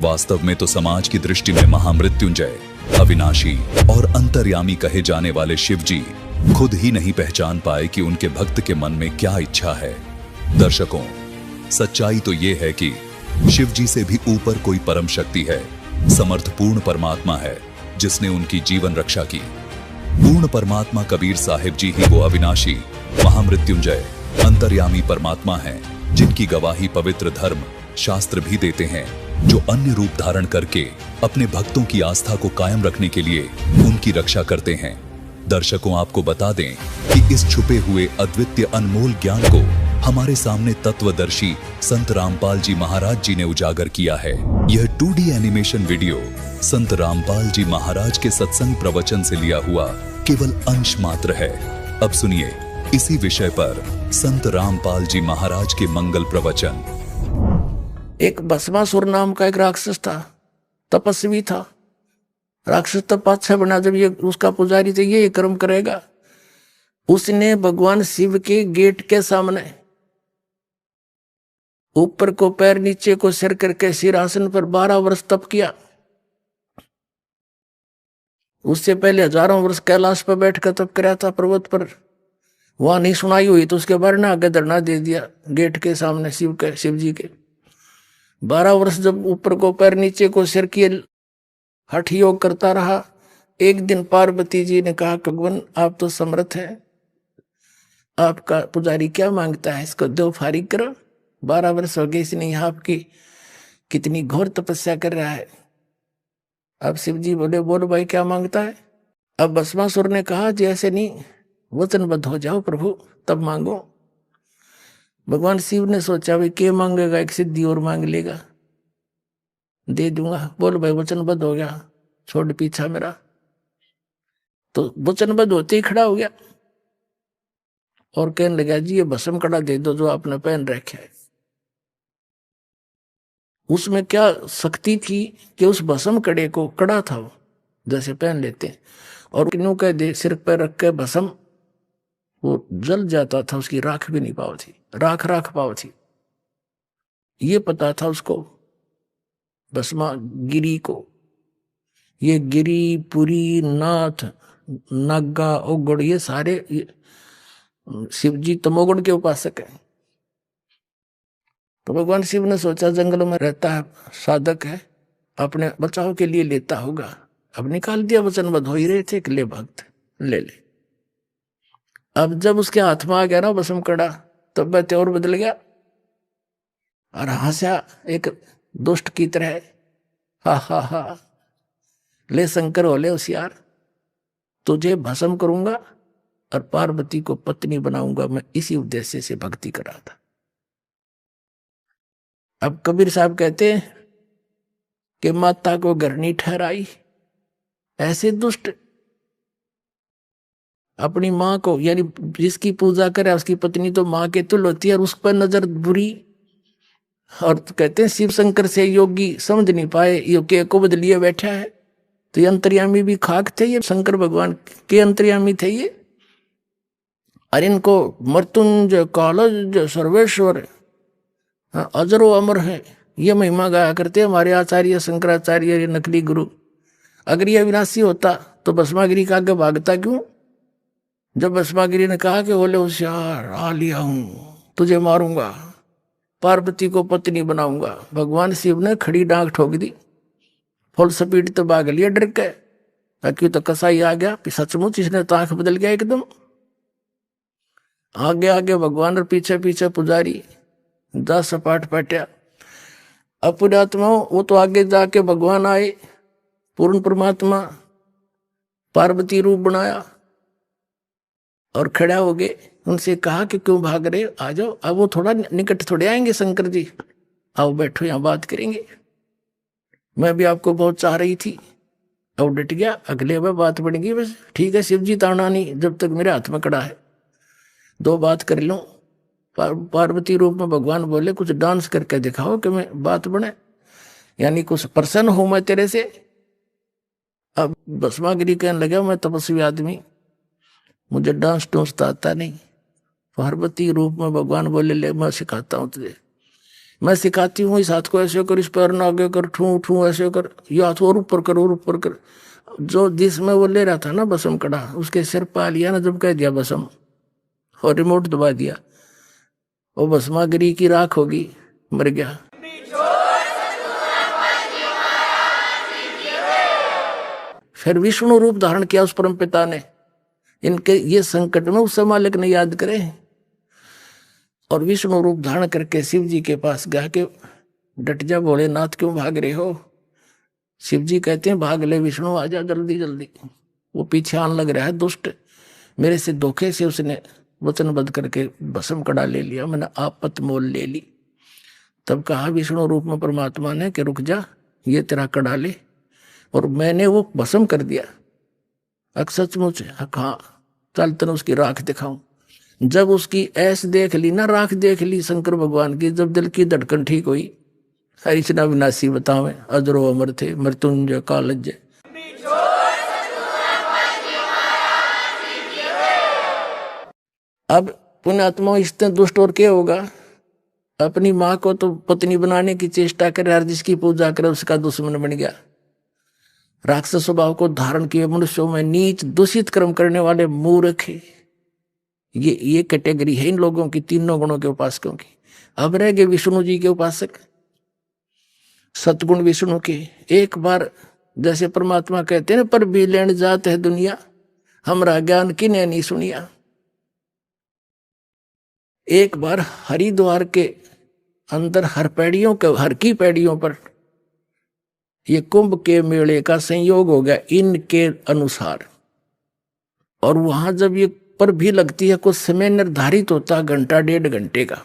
वास्तव में तो समाज की दृष्टि में महामृत्युंजय अविनाशी और अंतर्यामी कहे जाने वाले शिव जी खुद ही नहीं पहचान पाए कि उनके भक्त के मन में क्या इच्छा है। दर्शकों, सच्चाई तो ये है कि शिव जी से भी ऊपर कोई परम शक्ति है, समर्थपूर्ण परमात्मा है जिसने उनकी जीवन रक्षा की। पूर्ण परमात्मा कबीर साहिब जी ही वो अविनाशी, महामृत्युंजय, अंतर्यामी परमात्मा हैं जिनकी गवाही पवित्र धर्म शास्त्र भी देते हैं, जो अन्य रूप धारण करके अपने भक्तों की आस्था को कायम रखने के लिए उनकी रक्षा करते हैं। दर्शकों, आपको बता दें कि इस छुपे हुए अद्वितीय अनमोल ज्ञान को हमारे सामने तत्वदर्शी संत रामपाल जी महाराज जी ने उजागर किया है। यह 2D एनिमेशन वीडियो संत रामपाल जी महाराज के सत्संग प्रवचन से लिया हुआ केवल अंश मात्र है। अब सुनिए इसी विषय पर संत रामपाल जी महाराज के मंगल प्रवचन। एक भस्मासुर नाम का एक राक्षस था, तपस्वी था। राक्षस तपस्या बना, जब ये उसका पुजारी थे, ये कर्म करेगा। उसने भगवान शिव के गेट के सामने ऊपर को पैर नीचे को सिर करके सिरासन पर 12 वर्ष तप किया। उससे पहले हजारों वर्ष कैलाश पर बैठकर तप कराया था पर्वत पर। वहां नहीं सुनाई हुई तो उसके बारे में आगे धरना दे दिया गेट के सामने शिव जी के। 12 वर्ष जब ऊपर को पैर नीचे को सिर किए हठ योग करता रहा। एक दिन पार्वती जी ने कहा, भगवान आप तो समर्थ हैं, आपका पुजारी क्या मांगता है, इसको दो फारिग करो। 12 वर्ष हो गए इसने यहाँ आपकी कितनी घोर तपस्या कर रहा है। अब शिव जी बोले, बोलो भाई क्या मांगता है। अब भस्मासुर ने कहा, जैसे नहीं, वचनबद्ध हो जाओ प्रभु, तब मांगो। भगवान शिव ने सोचा भाई क्या मांगेगा, एक सिद्धि और मांग लेगा, दे दूंगा। बोल भाई वचनबद्ध हो गया, छोड़ पीछा मेरा। तो वचनबद्ध होते ही खड़ा हो गया और कहने लगा, जी ये भस्म कड़ा दे दो जो आपने पहन रखा है। उसमें क्या शक्ति थी कि उस भस्म कड़े को, कड़ा था वो जैसे पहन लेते हैं, और किन्नू के सिर पर रख के भस्म वो जल जाता था, उसकी राख भी नहीं पाव थी, राख पाव थी। ये पता था उसको भस्मा गिरी को। ये गिरी, पुरी, नाथ, नागा, ओगड़, ये सारे शिव जी तमोगुण के उपासक हैं। तो भगवान शिव ने सोचा जंगलों में रहता है, साधक है, अपने बचाव के लिए लेता होगा। अब निकाल दिया, वचनबद्ध हो ही रहे थे कि ले भक्त ले ले। अब जब उसके हाथ में आ गया ना भस्म कड़ा, तब वह त्योर बदल गया और हंसा एक दुष्ट की तरह, हा हा हा, ले शंकर हो ले होशियार, तुझे भस्म करूंगा और पार्वती को पत्नी बनाऊंगा। मैं इसी उद्देश्य से भक्ति कर रहा था। अब कबीर साहब कहते हैं कि माता को घर नहीं ठहराई। ऐसे दुष्ट अपनी माँ को, यानी जिसकी पूजा करे उसकी पत्नी तो माँ के तुल्य होती है, और उस पर नजर बुरी। और तो कहते हैं शिव शंकर से योगी समझ नहीं पाए, योगी को बदलिए बैठा है। तो ये अंतर्यामी भी खाक थे, ये शंकर भगवान के अंतर्यामी थे ये। और इनको मृत्युंजय, कालज, सर्वेश्वर, अजरो अमर है, ये महिमा गाया करते हमारे आचार्य शंकराचार्य, ये नकली गुरु। अगर ये अविनाशी होता तो भस्मागिरी का आगे भागता क्यों। जब भस्मागिरी ने कहा कि बोले होशियार, आ लिया हूं, तुझे मारूंगा, पार्वती को पत्नी बनाऊंगा, भगवान शिव ने खड़ी डांग ठोक दी। फुल स्पीड तो भाग लिया डर के, ताकि तो कसाई आ गया, सचमुच इसने तो आंख बदल गया एकदम। आगे आगे भगवान और पीछे पीछे पुजारी, 10 सपाट पट्या। अब पुण्यात्माओं, वो तो आगे जाके भगवान आए, पूर्ण परमात्मा, पार्वती रूप बनाया और खड़ा हो गए। उनसे कहा कि क्यों भाग रहे, आ जाओ। अब वो थोड़ा निकट थोड़े आएंगे शंकर जी, आओ बैठो यहाँ बात करेंगे। मैं भी आपको बहुत चाह रही थी, अब डट गया, अगले बार बात बढ़ेगी। बस ठीक है शिव जी, ताना नहीं, जब तक मेरे हाथ में कड़ा है, 2 बात कर लूं। पार्वती रूप में भगवान बोले, कुछ डांस करके दिखाओ कि मैं बात बने, यानी कुछ प्रसन्न हूं मैं तेरे से। अब भस्मागिरी कहने लगा, मैं तपस्वी आदमी, मुझे डांस टूंस तो आता नहीं। पार्वती रूप में भगवान बोले, ले मैं सिखाता हूँ तुझे, मैं सिखाती हूँ। इस हाथ को ऐसे कर, इस पैर ना आगे कर, ठू ठू ऐसे कर, ये हाथ और ऊपर कर, और ऊपर कर। जो जिसमें वो ले रहा था ना भस्म कड़ा, उसके सिर पा लिया ना, जब कह दिया भस्म और रिमोट दबा दिया, वो भस्मागिरी की राख होगी, मर गया। फिर विष्णु रूप धारण किया उस परम पिता ने। इनके ये संकट में उस मालिक ने याद करे और विष्णु रूप धारण करके शिव जी के पास गया कि डट जा भोलेनाथ, क्यों भाग रहे हो? शिव जी कहते हैं भाग ले विष्णु, आजा जल्दी जल्दी। वो पीछे आने लग रहा है दुष्ट, मेरे से धोखे से उसने वचनबद्ध करके भस्म कड़ा ले लिया, मैंने आपत मोल ले ली। तब कहा विष्णु रूप में परमात्मा ने कि रुक जा, ये तेरा कड़ा ले, और मैंने वो भस्म कर दिया। सचमुच हाँ, चल तने उसकी राख दिखाऊं। जब उसकी ऐस देख ली ना, राख देख ली शंकर भगवान की, जब दिल की धड़कन ठीक हुई, हरिचना विनाशी बतावे अजरो अमर थे मृत्युंजय कालज। अब पुण्यात्मा इससे दुष्ट और क्या होगा? अपनी माँ को तो पत्नी बनाने की चेष्टा करे और जिसकी पूजा करे उसका दुश्मन बन गया। राक्षस स्वभाव को धारण किए मनुष्यों में नीच दूषित कर्म करने वाले मूर्ख, ये कैटेगरी है इन लोगों की, तीनों गुणों के उपासकों की। अब रह गए विष्णु जी के उपासक, सतगुण विष्णु के। एक बार जैसे परमात्मा कहते हैं पर भी लेन जात है दुनिया, हमरा ज्ञान किने नहीं सुनिया। एक बार हरिद्वार के अंदर हर की पैड़ियों पर ये कुंभ के मेले का संयोग हो गया इनके अनुसार, और वहां जब ये पर भी लगती है कुछ समय निर्धारित होता, घंटा 1.5 घंटे का,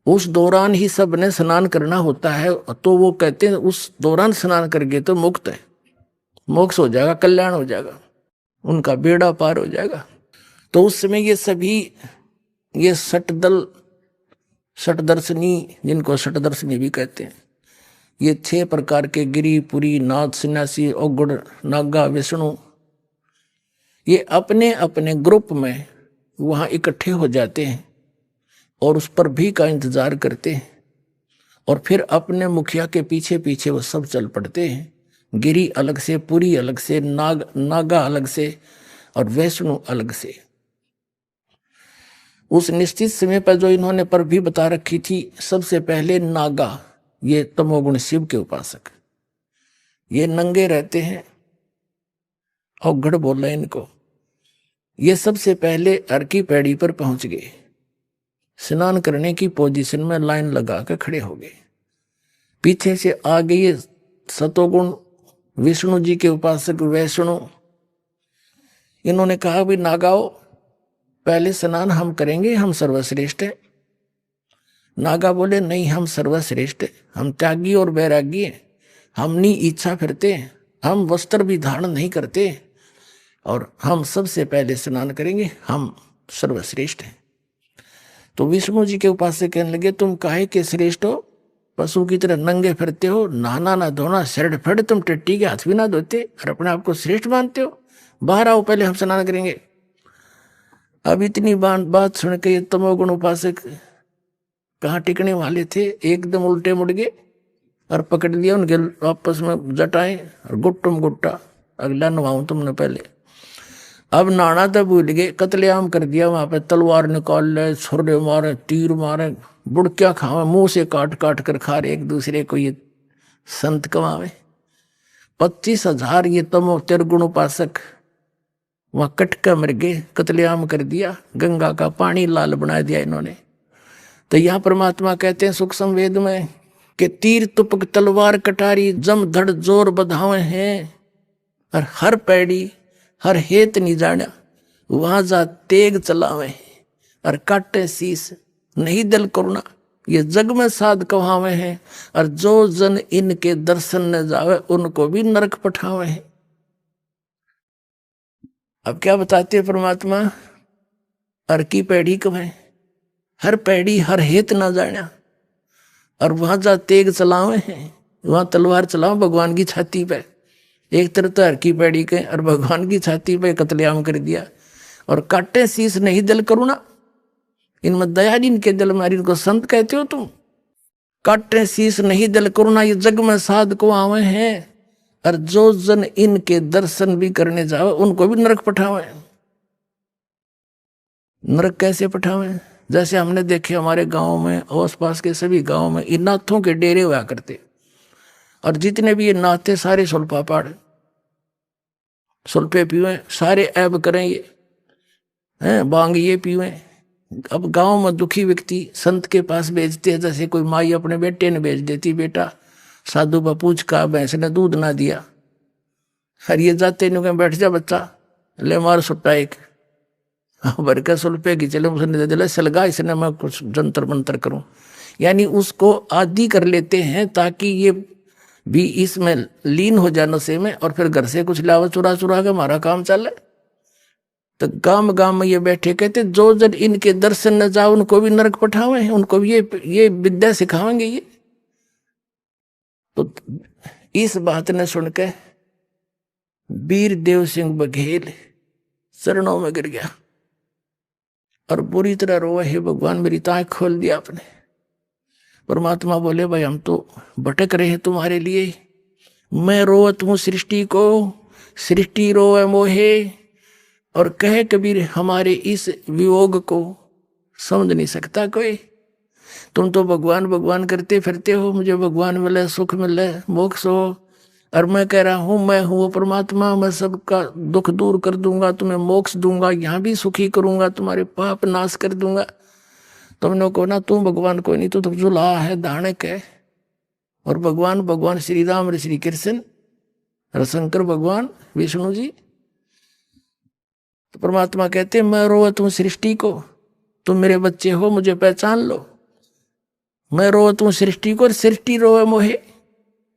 उस दौरान ही सब ने स्नान करना होता है। तो वो कहते हैं उस दौरान स्नान करके तो मुक्त है, मोक्ष हो जाएगा, कल्याण हो जाएगा, उनका बेड़ा पार हो जाएगा। तो उस समय ये सभी ये षटदर्शनी, जिनको षटदर्शनी भी कहते हैं, ये 6 प्रकार के गिरी पुरी नाथ सन्यासी औगुड़ नागा विष्णु, ये अपने अपने ग्रुप में वहां इकट्ठे हो जाते हैं और उस पर भी का इंतजार करते हैं, और फिर अपने मुखिया के पीछे पीछे वो सब चल पड़ते हैं। गिरी अलग से, पुरी अलग से, नागा अलग से और वैष्णु अलग से। उस निश्चित समय पर जो इन्होंने पर भी बता रखी थी, सबसे पहले नागा, ये तमोगुण शिव के उपासक, ये नंगे रहते हैं, औगड़ बोला इनको। ये सबसे पहले हर की पैड़ी पर पहुंच गए, स्नान करने की पोजीशन में लाइन लगा कर खड़े हो गए। पीछे से आ गए सतोगुण विष्णु जी के उपासक वैष्णु। इन्होंने कहा भी नागाओ, पहले स्नान हम करेंगे, हम सर्वश्रेष्ठ है। नागा बोले नहीं, हम सर्वश्रेष्ठ है, हम त्यागी और वैरागी हैं, हम नहीं इच्छा फिरते हैं, हम वस्त्र भी धारण नहीं करते और हम सबसे पहले स्नान करेंगे, हम सर्वश्रेष्ठ हैं। तो विष्णु जी के उपासक कहने लगे तुम काहे के श्रेष्ठ हो? पशु की तरह नंगे फिरते हो, नहाना ना धोना, शर्ट फट, तुम टट्टी के हाथ भी ना धोते और अपने आप को श्रेष्ठ मानते हो। बाहर आओ, पहले हम स्नान करेंगे। अब इतनी बात सुन के ये तमोगुण उपासक कहाँ टिकने वाले थे, एकदम उल्टे मुड़ गए और पकड़ लिया उनके आपस में जटाएं और गुट्टुम गुट्टा, अगला नवाऊं तुमने पहले। अब नाना तो भूल गए, कत्लेआम कर दिया वहां पे, तलवार निकाल ले, छुरे मारे, तीर मारे, बुड़किया खावे, मुंह से काट काट कर खा रहे एक दूसरे को। ये संत कमावे 25,000 ये तमो तिरगुण उपासक वहां कटका मर गए, कत्लेआम कर दिया, गंगा का पानी लाल बना दिया इन्होंने। तो यहाँ परमात्मा कहते हैं सूक्ष्म वेद में कि तीर तुपक तलवार कटारी जम धड़ जोर बधावे हैं, और हर पैड़ी हर हेत नहीं जाना, वहां जा तेग चलावे और काटे शीस नहीं दिल करुणा, ये जग में साध कहावे हैं, और जो जन इनके दर्शन न जावे उनको भी नरक पठावे हैं। अब क्या बताते हैं परमात्मा? हर की पैड़ी कमाए, हर पैड़ी हर हेत ना जाना, और वहां जा तेग चलावे हैं, वहां तलवार चलाओ भगवान की छाती पे। एक तरफ तो हर की पैड़ी के और भगवान की छाती पे कत्लेआम कर दिया, और काटे शीस नहीं दिल करुणा, इनमें दया इनके दिल में, इनको संत कहते हो तुम? काटे शीस नहीं दिल करुणा, ये जग में साध को आवे हैं, और जो जन इनके दर्शन भी करने जाओ उनको भी नरक पठावे। नरक कैसे पठावे? जैसे हमने देखे हमारे गांव में, आस पास के सभी गांव में इन नाथों के डेरे हुआ करते, और जितने भी ये नाथ थे सारे सुल्फा पाड़, सुल्फे पीवे, सारे ऐब करें ये हैं, बांग ये पीवे। अब गांव में दुखी व्यक्ति संत के पास भेजते हैं, जैसे कोई माई अपने बेटे ने भेज देती, बेटा साधु बा पूछ का भैंस ने दूध ना दिया, हर ये जाते नहीं, बैठ जा बच्चा, ले मार सुट्टा एक भर के सुल्फे की, चले उसने दे दिला, सलगा इसने मैं कुछ जंतर मंतर करूं। यानी उसको आदि कर लेते हैं ताकि ये भी इसमें लीन हो जाए नशे में, और फिर घर से कुछ लावा चुरा चुरा के हमारा काम चले। तो गांव गांव में ये बैठे कहते जो जन इनके दर्शन न जाओ उनको भी नरक पठावे, उनको भी ये विद्या सिखाएंगे ये। तो इस बात ने सुनकर वीर देव सिंह बघेल चरणों में गिर गया और बुरी तरह रोए, हे भगवान मेरी ताक खोल दिया आपने। परमात्मा बोले भाई हम तो भटक रहे हैं तुम्हारे लिए, मैं रोवत हूं सृष्टि को, सृष्टि रोए मोहे, और कहे कबीर हमारे इस वियोग को समझ नहीं सकता कोई। तुम तो भगवान भगवान करते फिरते हो, मुझे भगवान मिले, सुख मिले, मोक्ष हो, और मैं कह रहा हूं मैं हूं वो परमात्मा, मैं सबका दुख दूर कर दूंगा, तुम्हें मोक्ष दूंगा, यहां भी सुखी करूंगा, तुम्हारे पाप नाश कर दूंगा। तुमने को ना तुम भगवान कोई नहीं, तो तुम जुला है, दानक है, और भगवान भगवान श्री राम श्री कृष्ण रसंकर भगवान विष्णु जी। तो परमात्मा कहते मैं रोवत हूं सृष्टि को, तुम मेरे बच्चे हो, मुझे पहचान लो। मैं रोवत हूं सृष्टि को और सृष्टि रोवे मोहे,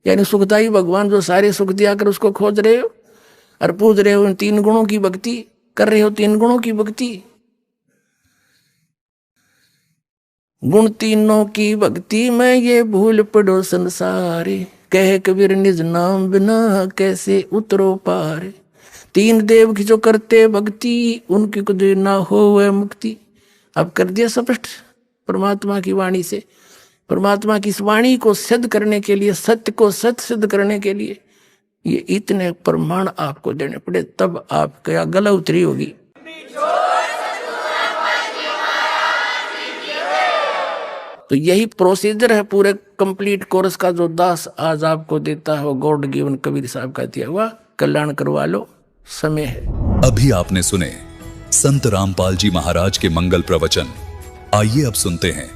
यानी सुखदाई भगवान जो सारे सुख दिया कर उसको खोज रहे हो और पूज रहे हो, इन तीन गुणों की भक्ति कर रहे हो, तीन गुणों की भक्ति, गुण तीनों की भक्ति में ये भूल पड़ो संसारे, कहे कबीर निज नाम बिना कैसे उतरो पार। तीन देव की जो करते भक्ति उनकी कुछ ना हो वह मुक्ति। अब कर दिया स्पष्ट परमात्मा की वाणी से। परमात्मा की इस वाणी को सिद्ध करने के लिए, सत्य को सत्य सिद्ध करने के लिए ये इतने प्रमाण आपको देने पड़े, तब आपका गला उतरी होगी। तो यही प्रोसीजर है पूरे कंप्लीट कोर्स का जो दास आज आपको देता है, वो गॉड गिवन कबीर साहब का दिया हुआ। कल्याण करवा लो, समय है। अभी आपने सुने संत रामपाल जी महाराज के मंगल प्रवचन। आइए अब सुनते हैं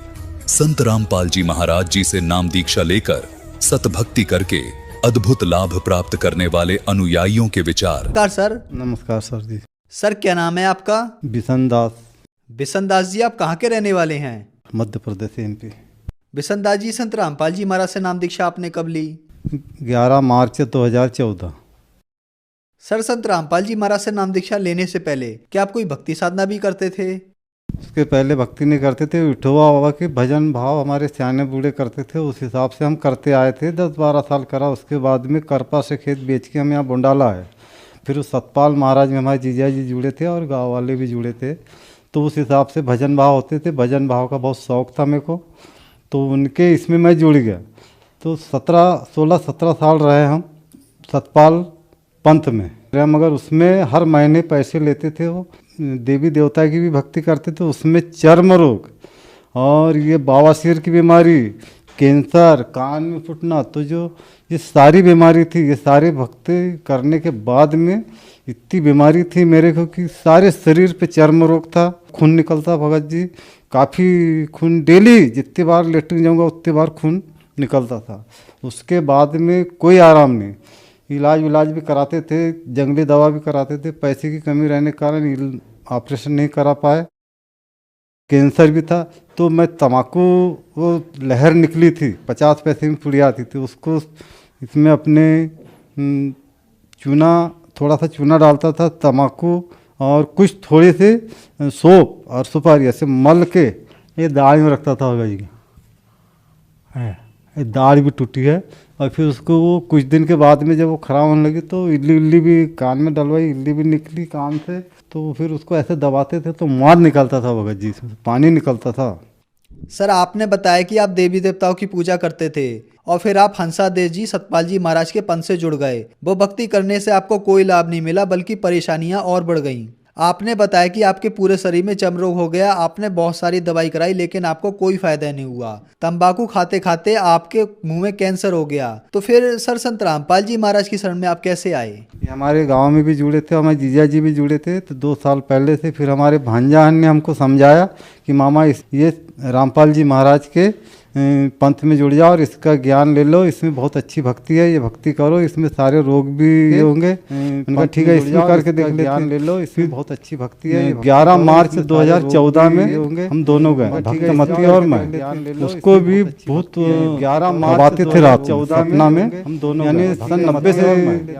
संत रामपाल जी महाराज जी से नाम दीक्षा लेकर सतभक्ति करके अद्भुत लाभ प्राप्त करने वाले अनुयायियों के विचार। नमस्कार सर। नमस्कार सर जी। सर क्या नाम है आपका? बिशन दास। बिशन दास जी, आप कहाँ के रहने वाले हैं? मध्य प्रदेश MP। बिशन दास जी, संत रामपाल जी महाराज से नाम दीक्षा आपने कब ली? 11 मार्च 2014। सर संत रामपाल जी महाराज से नाम दीक्षा लेने से पहले क्या आप कोई भक्ति साधना भी करते थे? उसके पहले भक्ति नहीं करते थे, विठोबा बाबा के भजन भाव हमारे सियाने बूढ़े करते थे, उस हिसाब से हम करते आए थे। 10-12 साल करा, उसके बाद में करपा से खेत बेच के हम यहाँ बुंडाला है। फिर उस सतपाल महाराज में हमारे जीजा जी जुड़े थे और गाँव वाले भी जुड़े थे, तो उस हिसाब से भजन भाव होते थे। भजन भाव का बहुत शौक़ था मेरे को, तो उनके इसमें मैं जुड़ गया। तो 16-17 साल रहे हम सतपाल पंथ में, मगर उसमें हर महीने पैसे लेते थे। वो देवी देवता की भी भक्ति करते थे। उसमें चर्म रोग और ये बवासीर की बीमारी, कैंसर, कान में फूटना, तो जो ये सारी बीमारी थी, ये सारी भक्ति करने के बाद में इतनी बीमारी थी मेरे को कि सारे शरीर पे चर्म रोग था, खून निकलता भगत जी, काफ़ी खून, डेली जितनी बार लेटरिन जाऊंगा उतनी बार खून निकलता था। उसके बाद में कोई आराम नहीं, इलाज भी कराते थे, जंगली दवा भी कराते थे, पैसे की कमी रहने के कारण ऑपरेशन नहीं करा पाए। कैंसर भी था, तो मैं तम्बाकू, वो लहर निकली थी 50 पैसे में पुड़ी आती थी, उसको इसमें अपने चूना, थोड़ा सा चूना डालता था, तम्बाकू और कुछ थोड़े से सोप और सुपारी ऐसे मल के ये दाढ़ में रखता था भाई जी। दाढ़ भी टूटी है। और फिर उसको वो कुछ दिन के बाद में जब वो खराब होने लगी तो इल्ली भी कान में डलवाई, इल्ली भी निकली कान से, तो फिर उसको ऐसे दबाते थे तो मार निकलता था भगत जी, इसमें पानी निकलता था। सर आपने बताया कि आप देवी देवताओं की पूजा करते थे और फिर आप हंसादेव जी सतपाल जी महाराज के पंथ से जुड़ गए। वो भक्ति करने से आपको कोई लाभ नहीं मिला बल्कि परेशानियां और बढ़ गईं। आपने बताया कि आपके पूरे शरीर में चर्म रोग हो गया, आपने बहुत सारी दवाई कराई लेकिन आपको कोई फायदा नहीं हुआ। तंबाकू खाते खाते आपके मुंह में कैंसर हो गया। तो फिर सर संत रामपाल जी महाराज की शरण में आप कैसे आए? ये हमारे गांव में भी जुड़े थे, हमारे जीजा जी भी जुड़े थे। तो 2 साल पहले से फिर हमारे भांजा ने हमको समझाया कि मामा ये रामपाल जी महाराज के पंथ में जुड़ जाओ और इसका ज्ञान ले लो, इसमें बहुत अच्छी भक्ति है, ये भक्ति करो, इसमें सारे रोग भी होंगे। उनका ठीक है, इसमें करके देख लेते, ज्ञान ले लो, इसमें बहुत अच्छी भक्ति है। 11 मार्च 2014 में हम दोनों गए, भक्तमती और मैं, उसको भी बहुत 11 मार्च आते थे रात 14 सपना में हम दोनों, यानी सन 90 से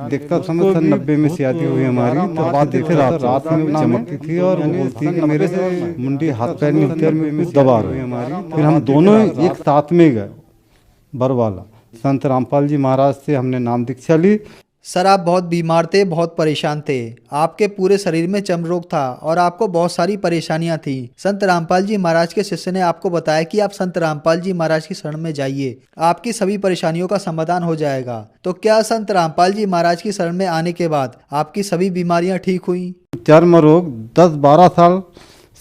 देखता समय सन 90 में शादी हुई हमारी। तो आते थे रात में चमकती थी और बोलती कि मेरे से मुंडी हाथ पैर में दबा रही हमारी। फिर हम दोनों एक साथ में गए बरवाला, संत रामपाल जी महाराज से हमने नाम दीक्षा ली। सर आप बहुत बीमार थे, बहुत परेशान थे, आपके पूरे शरीर में चर्म रोग था और आपको बहुत सारी परेशानियां थी। संत रामपाल जी महाराज के शिष्य ने आपको बताया कि आप संत रामपाल जी महाराज की शरण में जाइए, आपकी सभी परेशानियों का समाधान हो जाएगा। तो क्या संत रामपाल जी महाराज की शरण में आने के बाद आपकी सभी बीमारियां ठीक हुई? चर्म रोग 10-12 साल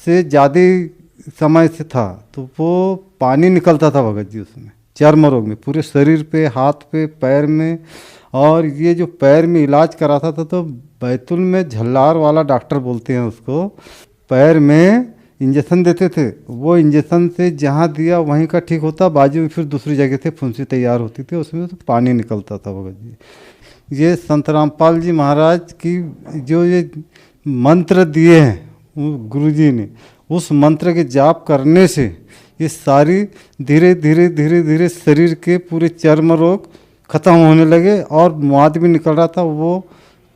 से ज़्यादा समय से था, तो वो पानी निकलता था भगत जी उसमें, चर्म रोग में, पूरे शरीर पे, हाथ पे, पैर में। और ये जो पैर में इलाज कराता था तो बैतुल में झल्लार वाला डॉक्टर बोलते हैं उसको, पैर में इंजेक्शन देते थे। वो इंजेक्शन से जहाँ दिया वहीं का ठीक होता, बाजू में फिर दूसरी जगह से फुंसी तैयार होती थी, उसमें तो पानी निकलता था भगत जी। ये संत रामपाल जी महाराज की जो ये मंत्र दिए हैं गुरु जी ने, उस मंत्र के जाप करने से ये सारी धीरे धीरे शरीर के पूरे चर्म रोग खत्म होने लगे और मुआद भी निकल रहा था वो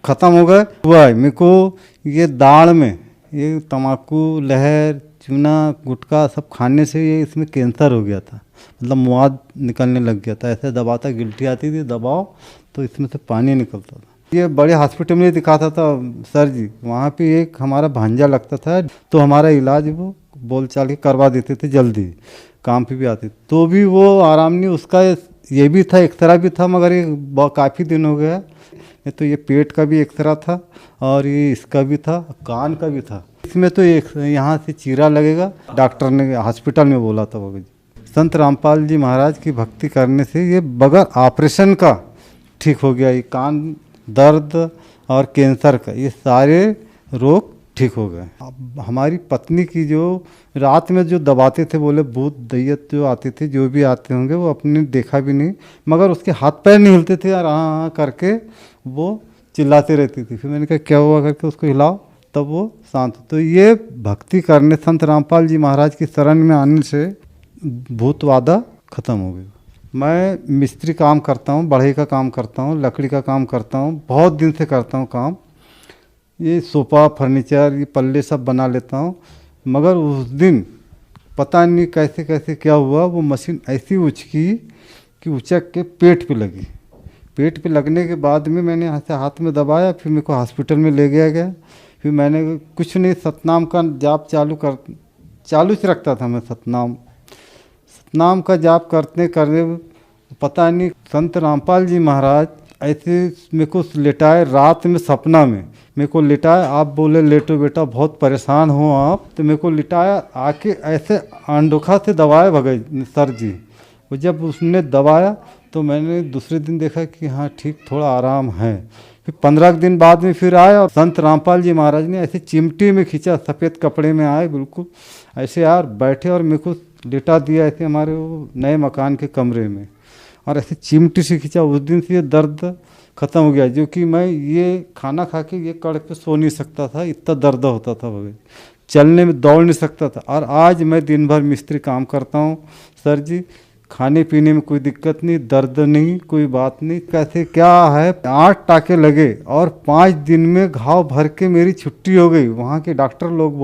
खत्म हो गया। हुआ है मेरे को ये दाढ़ में ये तम्बाकू, लहर, चूना, गुटखा सब खाने से ये इसमें कैंसर हो गया था, मतलब मुआद निकलने लग गया था। ऐसे दबाता, गिल्टी आती थी दबाओ तो इसमें से पानी निकलता था। ये बड़े हॉस्पिटल में दिखाता था सर जी, वहाँ पे एक हमारा भांजा लगता था तो हमारा इलाज वो बोल चाल के करवा देते थे, जल्दी काम पे भी आते, तो भी वो आराम नहीं। उसका ये भी था, एक्सरा भी था, मगर ये काफ़ी दिन हो गया। तो ये पेट का भी एक्सरा था और ये इसका भी था, कान का भी था। इसमें तो एक यहाँ से चीरा लगेगा, डॉक्टर ने हॉस्पिटल में बोला था वो। संत रामपाल जी महाराज की भक्ति करने से ये बगैर ऑपरेशन का ठीक हो गया। ये कान दर्द और कैंसर का ये सारे रोग ठीक हो गए। अब हमारी पत्नी की जो रात में जो दबाते थे, बोले भूत दैयत जो आते थे, जो भी आते होंगे, वो अपने देखा भी नहीं, मगर उसके हाथ पैर नहीं हिलते थे और हाँ करके वो चिल्लाते रहती थी। फिर मैंने कहा क्या हुआ करके उसको हिलाओ, तब वो शांत। तो ये भक्ति करने, संत रामपाल जी महाराज की शरण में आने से भूत वादा खत्म हो गई। मैं मिस्त्री काम करता हूँ, बढ़ई का काम करता हूँ, लकड़ी का काम करता हूँ, बहुत दिन से करता हूँ काम। ये सोफा, फर्नीचर, ये पल्ले सब बना लेता हूँ। मगर उस दिन पता नहीं कैसे कैसे क्या हुआ, वो मशीन ऐसी उचकी कि उचक के पेट पे लगी। पेट पे लगने के बाद में मैंने यहाँ से हाथ में दबाया, फिर मेरे को हॉस्पिटल में ले गया। फिर मैंने कुछ नहीं, सतनाम का जाप चालू से रखता था मैं। सतनाम का जाप करते पता नहीं संत रामपाल जी महाराज ऐसे मेरे को लेटाए, रात में सपना में मेरे को लिटाया। आप बोले लेटो बेटा, बहुत परेशान हो आप, तो मेरे को लिटाया, आके ऐसे अंडोखा से दबाया भगत सर जी। वो जब उसने दबाया तो मैंने दूसरे दिन देखा कि हाँ ठीक, थोड़ा आराम है। फिर 15 दिन बाद में फिर आया और संत रामपाल जी महाराज ने ऐसे चिमटी में खींचा, सफ़ेद कपड़े में आए बिल्कुल ऐसे यार बैठे और मेरे को लिटा दिया ऐसे हमारे वो नए मकान के कमरे में, और ऐसे चिमटी से खींचा। उस दिन से ये दर्द ख़त्म हो गया, जो कि मैं ये खाना खा के ये कड़ पे सो नहीं सकता था, इतना दर्द होता था भगत, चलने में दौड़ नहीं सकता था। और आज मैं दिन भर मिस्त्री काम करता हूँ सर जी, खाने पीने में कोई दिक्कत नहीं, दर्द नहीं, कोई बात नहीं। कैसे क्या है, 8 टाके लगे और 5 दिन में घाव भर के मेरी छुट्टी हो गई। वहाँ के डॉक्टर लोग बोलते